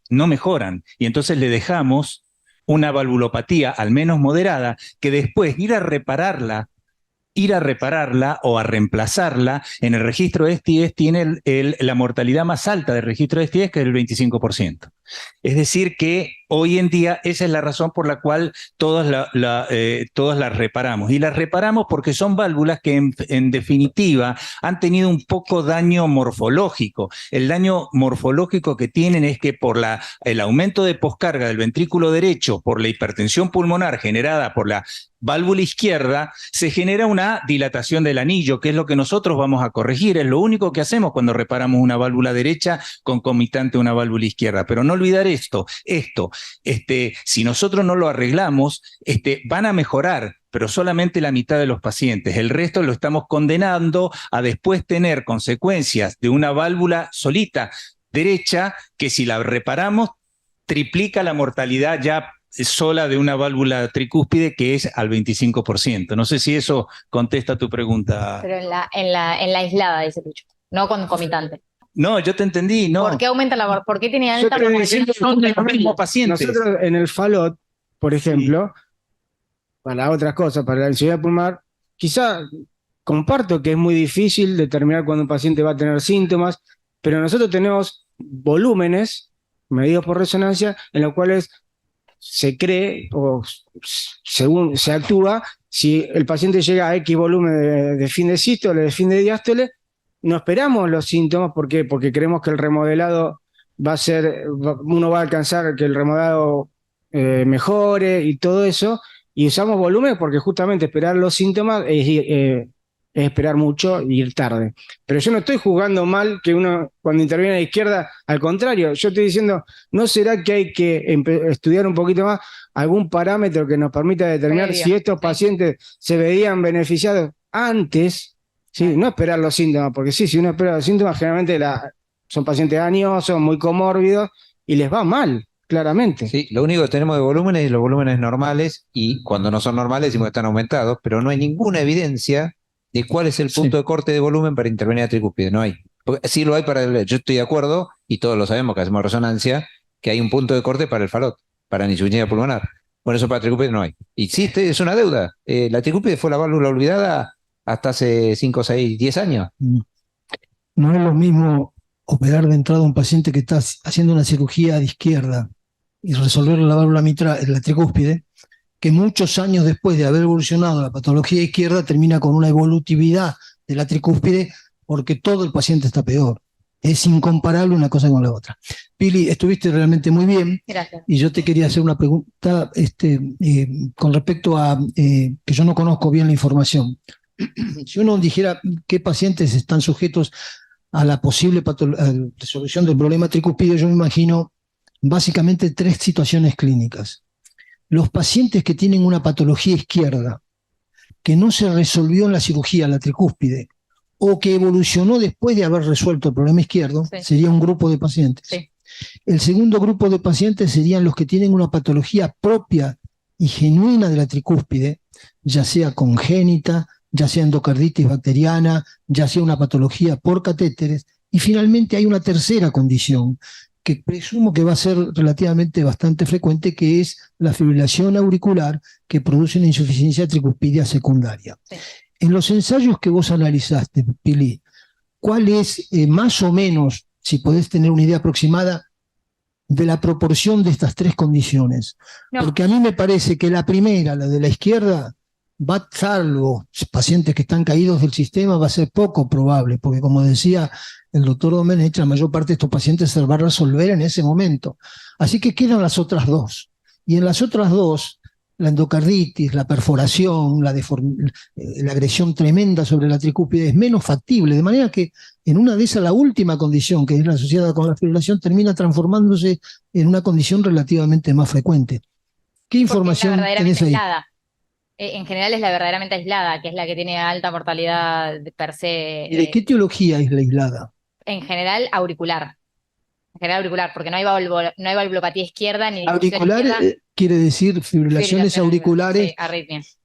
no mejoran. Y entonces le dejamos una valvulopatía, al menos moderada, que después ir a repararla o a reemplazarla, en el registro de STS tiene la mortalidad más alta del registro de STS, que es el 25%. Es decir, que hoy en día esa es la razón por la cual todas las reparamos. Y las reparamos porque son válvulas que en definitiva han tenido un poco daño morfológico. El daño morfológico que tienen es que por el aumento de poscarga del ventrículo derecho, por la hipertensión pulmonar generada por la válvula izquierda, se genera una dilatación del anillo, que es lo que nosotros vamos a corregir. Es lo único que hacemos cuando reparamos una válvula derecha concomitante a una válvula izquierda. Pero no olvidar esto, si nosotros no lo arreglamos, van a mejorar, pero solamente la mitad de los pacientes. El resto lo estamos condenando a después tener consecuencias de una válvula solita derecha, que si la reparamos, triplica la mortalidad ya sola de una válvula tricúspide, que es al 25%. No sé si eso contesta tu pregunta. Pero en la aislada, dice Lucho, no concomitante. No, yo te entendí, no. ¿Por qué aumenta por qué tiene alta mortalidad? Son de los mismos pacientes. Nosotros en el FALOT, por ejemplo, para otras cosas, para la insuficiencia pulmonar, quizá comparto que es muy difícil determinar cuándo un paciente va a tener síntomas, pero nosotros tenemos volúmenes medidos por resonancia en los cuales se cree o según se actúa, si el paciente llega a X volumen de fin de sístole, de fin de diástole, no esperamos los síntomas. ¿Por qué? Porque creemos que el remodelado uno va a alcanzar que el remodelado mejore y todo eso, y usamos volumen porque justamente esperar los síntomas es esperar mucho y ir tarde. Pero yo no estoy juzgando mal que uno cuando interviene a la izquierda, al contrario, yo estoy diciendo, ¿no será que hay que estudiar un poquito más algún parámetro que nos permita determinar si estos pacientes se veían beneficiados antes? Sí, no esperar los síntomas, porque si uno espera los síntomas, generalmente son pacientes añosos, muy comórbidos, y les va mal, claramente. Sí, lo único que tenemos de volúmenes es los volúmenes normales, y cuando no son normales decimos que están aumentados, pero no hay ninguna evidencia de cuál es el punto de corte de volumen para intervenir a tricúspide, no hay. Porque sí lo hay yo estoy de acuerdo, y todos lo sabemos que hacemos resonancia, que hay un punto de corte para el FALOT, para la insuficiencia pulmonar. Por eso para tricúspide no hay. Y sí, es una deuda. La tricúspide fue la válvula olvidada hasta hace 5, 6, 10 años. No es lo mismo operar de entrada a un paciente que está haciendo una cirugía de izquierda y resolver la válvula mitral, la tricúspide, que muchos años después de haber evolucionado la patología izquierda termina con una evolutividad de la tricúspide porque todo el paciente está peor. Es incomparable una cosa con la otra. Pili, estuviste realmente muy bien. Gracias. Y yo te quería hacer una pregunta con respecto a que yo no conozco bien la información. Si uno dijera qué pacientes están sujetos a la posible resolución del problema tricúspide, yo me imagino básicamente 3 situaciones clínicas. Los pacientes que tienen una patología izquierda, que no se resolvió en la cirugía, la tricúspide, o que evolucionó después de haber resuelto el problema izquierdo, sería un grupo de pacientes. Sí. El segundo grupo de pacientes serían los que tienen una patología propia y genuina de la tricúspide, ya sea congénita, ya sea endocarditis bacteriana, ya sea una patología por catéteres, y finalmente hay una tercera condición que presumo que va a ser relativamente bastante frecuente, que es la fibrilación auricular que produce una insuficiencia tricuspidia secundaria. Sí. En los ensayos que vos analizaste, Pili, ¿cuál es más o menos, si podés tener una idea aproximada, de la proporción de estas tres condiciones? No. Porque a mí me parece que la primera, la de la izquierda, salvo pacientes que están caídos del sistema, va a ser poco probable, porque como decía el doctor Domenech, la mayor parte de estos pacientes se va a resolver en ese momento. Así que quedan las otras dos. Y en las otras dos, la endocarditis, la perforación, la agresión tremenda sobre la tricúspide es menos factible, de manera que en una de esas, la última condición, que es la asociada con la fibrilación, termina transformándose en una condición relativamente más frecuente. ¿Qué información tenés ahí? Aislada. En general es la verdaderamente aislada, que es la que tiene alta mortalidad per se. ¿Y de qué etiología es la aislada? En general auricular. En general auricular, porque no hay valvulopatía izquierda ni auricular quiere decir fibrilaciones auriculares. Sí, arritmias.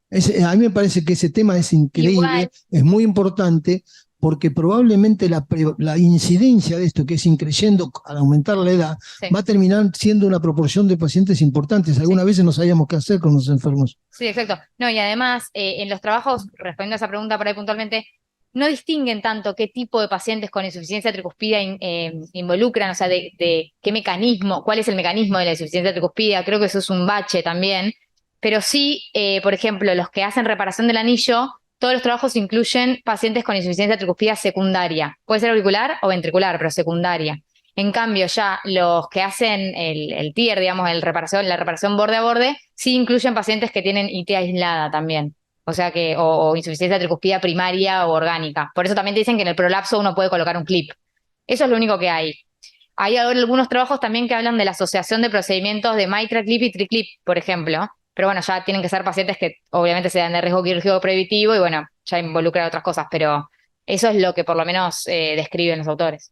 A mí me parece que ese tema es increíble, Igual, es muy importante, porque probablemente la incidencia de esto, que es increyendo al aumentar la edad, sí. va a terminar siendo una proporción de pacientes importantes. Algunas veces no sabíamos qué hacer con los enfermos. Sí, exacto. No, y además, en los trabajos, respondiendo a esa pregunta por ahí puntualmente, no distinguen tanto qué tipo de pacientes con insuficiencia tricuspida involucran, o sea, de qué mecanismo, cuál es el mecanismo de la insuficiencia tricuspida. Creo que eso es un bache también. Pero sí, por ejemplo, los que hacen reparación del anillo, todos los trabajos incluyen pacientes con insuficiencia tricuspida secundaria. Puede ser auricular o ventricular, pero secundaria. En cambio, ya los que hacen el TIER, digamos, la reparación borde a borde, sí incluyen pacientes que tienen IT aislada también. O sea que, o insuficiencia tricuspida primaria o orgánica. Por eso también te dicen que en el prolapso uno puede colocar un clip. Eso es lo único que hay. Hay algunos trabajos también que hablan de la asociación de procedimientos de mitral clip y triclip, por ejemplo. Pero bueno, ya tienen que ser pacientes que obviamente se dan de riesgo quirúrgico prohibitivo y bueno, ya involucran otras cosas, pero eso es lo que por lo menos describen los autores.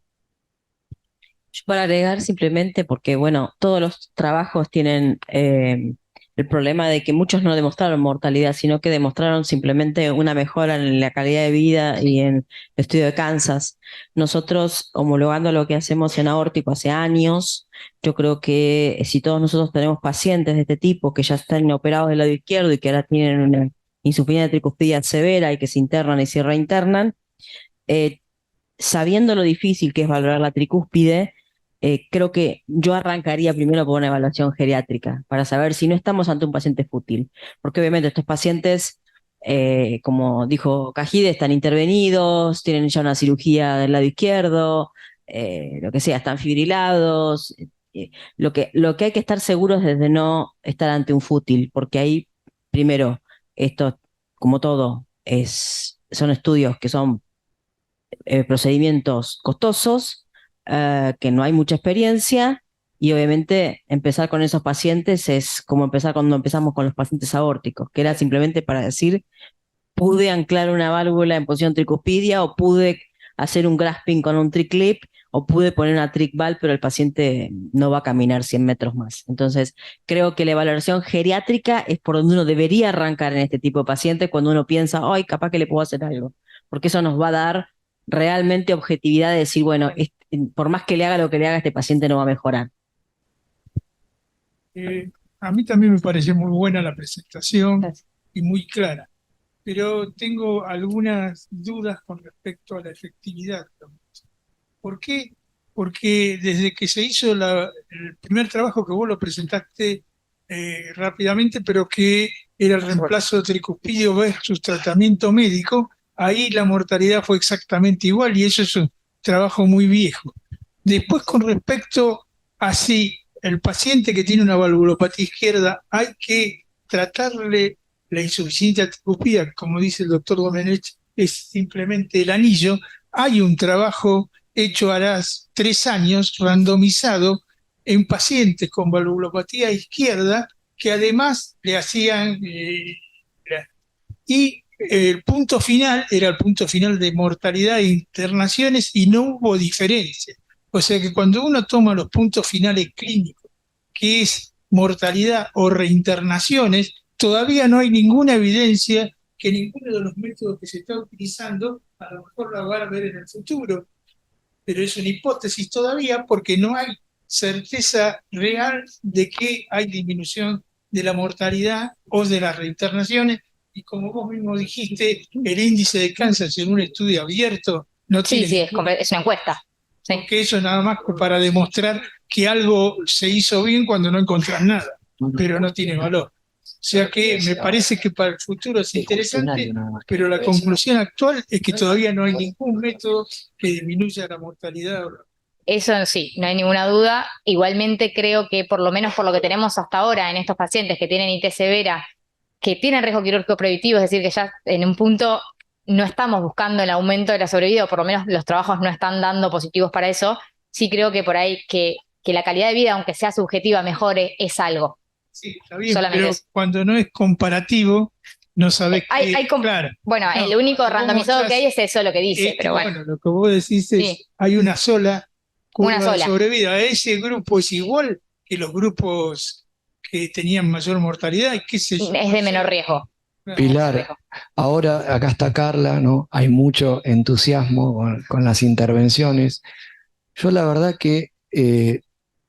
Yo para agregar simplemente, porque bueno, todos los trabajos tienen el problema de que muchos no demostraron mortalidad, sino que demostraron simplemente una mejora en la calidad de vida y en el estudio de Kansas. Nosotros, homologando lo que hacemos en aórtico hace años, yo creo que si todos nosotros tenemos pacientes de este tipo que ya están operados del lado izquierdo y que ahora tienen una insuficiencia tricuspidia severa y que se internan y se reinternan, sabiendo lo difícil que es valorar la tricúspide, creo que yo arrancaría primero por una evaluación geriátrica para saber si no estamos ante un paciente fútil, porque obviamente estos pacientes, como dijo Cajide, están intervenidos, tienen ya una cirugía del lado izquierdo, lo que sea, están fibrilados. Lo que hay que estar seguros es de no estar ante un fútil, porque ahí, primero, esto, como todo, son estudios que son procedimientos costosos, que no hay mucha experiencia, y obviamente empezar con esos pacientes es como empezar cuando empezamos con los pacientes aórticos, que era simplemente para decir, pude anclar una válvula en posición tricuspidia, o pude hacer un grasping con un triclip, o pude poner una tric valve, pero el paciente no va a caminar 100 metros más. Entonces, creo que la evaluación geriátrica es por donde uno debería arrancar en este tipo de pacientes, cuando uno piensa, ay, capaz que le puedo hacer algo, porque eso nos va a dar realmente objetividad de decir, bueno, por más que le haga lo que le haga, este paciente no va a mejorar. A mí también me pareció muy buena la presentación. Gracias. Y muy clara, pero tengo algunas dudas con respecto a la efectividad. ¿Por qué? Porque desde que se hizo el primer trabajo, que vos lo presentaste rápidamente, pero que era el reemplazo de tricuspidio versus tratamiento médico, ahí la mortalidad fue exactamente igual, y eso es un trabajo muy viejo. Después, con respecto a si el paciente que tiene una valvulopatía izquierda hay que tratarle la insuficiencia tricuspida, como dice el doctor Domenech, es simplemente el anillo. Hay un trabajo hecho hará 3 años, randomizado, en pacientes con valvulopatía izquierda, que además le hacían... y el punto final era el punto final de mortalidad e internaciones, y no hubo diferencia. O sea que cuando uno toma los puntos finales clínicos, que es mortalidad o reinternaciones, todavía no hay ninguna evidencia que ninguno de los métodos que se está utilizando a lo mejor la van a ver en el futuro, pero es una hipótesis todavía porque no hay certeza real de que hay disminución de la mortalidad o de las reinternaciones. Y como vos mismo dijiste, el índice de cáncer en un estudio abierto no Sí, tiene sí, ningún, es una encuesta. Sí. porque eso nada más para demostrar que algo se hizo bien cuando no encontrás nada, pero no tiene valor. O sea que me parece que para el futuro es interesante, pero la conclusión actual es que todavía no hay ningún método que disminuya la mortalidad. Eso sí, no hay ninguna duda. Igualmente creo que por lo menos por lo que tenemos hasta ahora en estos pacientes que tienen IT severa, que tienen riesgo quirúrgico preventivo, es decir, que ya en un punto no estamos buscando el aumento de la sobrevida, o por lo menos los trabajos no están dando positivos para eso, sí creo que por ahí que la calidad de vida, aunque sea subjetiva, mejore, es algo. Sí, está bien, Solamente pero eso. cuando no es comparativo, no sabés claro. Bueno, No, el único vos randomizado mostrás- que hay es eso lo que dice, pero bueno. Bueno, lo que vos decís es, Sí. hay una sola curva Una de sola. sobrevida. Ese grupo es igual que los grupos que tenían mayor mortalidad y qué sé yo. Es de menor riesgo. Pilar, ahora acá está Carla, ¿no? Hay mucho entusiasmo con las intervenciones. Yo la verdad que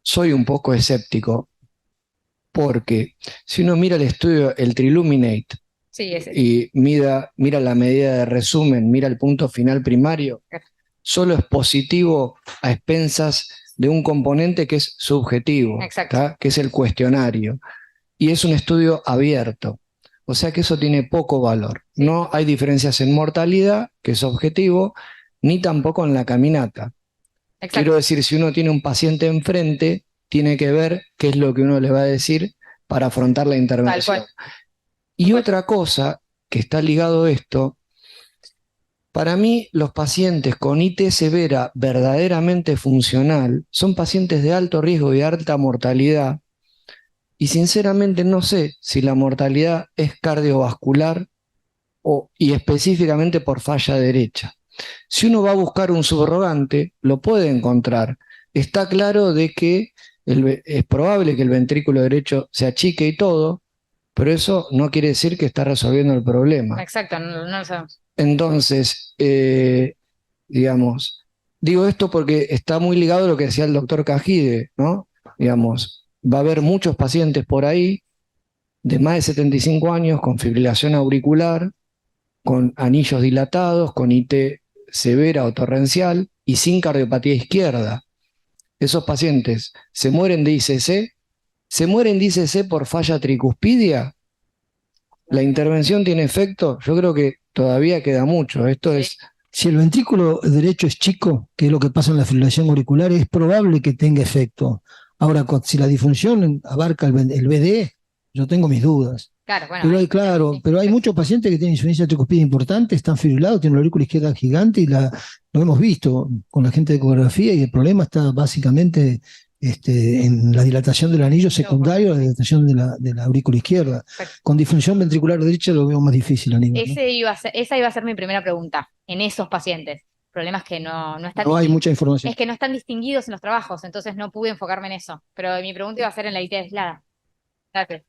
soy un poco escéptico, porque si uno mira el estudio, el Triluminate, Sí, ese. y mira la medida de resumen, mira el punto final primario, solo es positivo a expensas de un componente que es subjetivo, Exacto. ¿tá? Que es el cuestionario. Y es un estudio abierto. O sea que eso tiene poco valor. No hay diferencias en mortalidad, que es objetivo, ni tampoco en la caminata. Exacto. Quiero decir, si uno tiene un paciente enfrente, tiene que ver qué es lo que uno le va a decir para afrontar la intervención. Tal cual. Y otra cosa que está ligado a esto, para mí los pacientes con IT severa verdaderamente funcional son pacientes de alto riesgo y de alta mortalidad, y sinceramente no sé si la mortalidad es cardiovascular y específicamente por falla derecha. Si uno va a buscar un subrogante, lo puede encontrar. Está claro de que es probable que el ventrículo derecho se achique y todo, pero eso no quiere decir que está resolviendo el problema. Exacto, no lo sabemos. Entonces, digamos, digo esto porque está muy ligado a lo que decía el doctor Cajide, ¿no? Digamos, va a haber muchos pacientes por ahí de más de 75 años con fibrilación auricular, con anillos dilatados, con IT severa o torrencial y sin cardiopatía izquierda. Esos pacientes se mueren de ICC por falla tricuspidia. ¿La intervención tiene efecto? Yo creo que todavía queda mucho. Esto es... Si el ventrículo derecho es chico, que es lo que pasa en la fibrilación auricular, es probable que tenga efecto. Ahora, si la disfunción abarca el BDE, yo tengo mis dudas. Claro, bueno. Pero hay muchos pacientes que tienen insuficiencia tricuspide importante, están fibrilados, tienen la aurícula izquierda gigante y lo hemos visto con la gente de ecografía, y el problema está básicamente en la dilatación del anillo secundario, la dilatación de la aurícula izquierda. Con disfunción ventricular derecha lo veo más difícil, Aníbal, ¿no? Esa iba a ser mi primera pregunta, en esos pacientes. El problema es que no están... No hay mucha información. Es que no están distinguidos en los trabajos, entonces no pude enfocarme en eso. Pero mi pregunta iba a ser en la IT aislada. Gracias.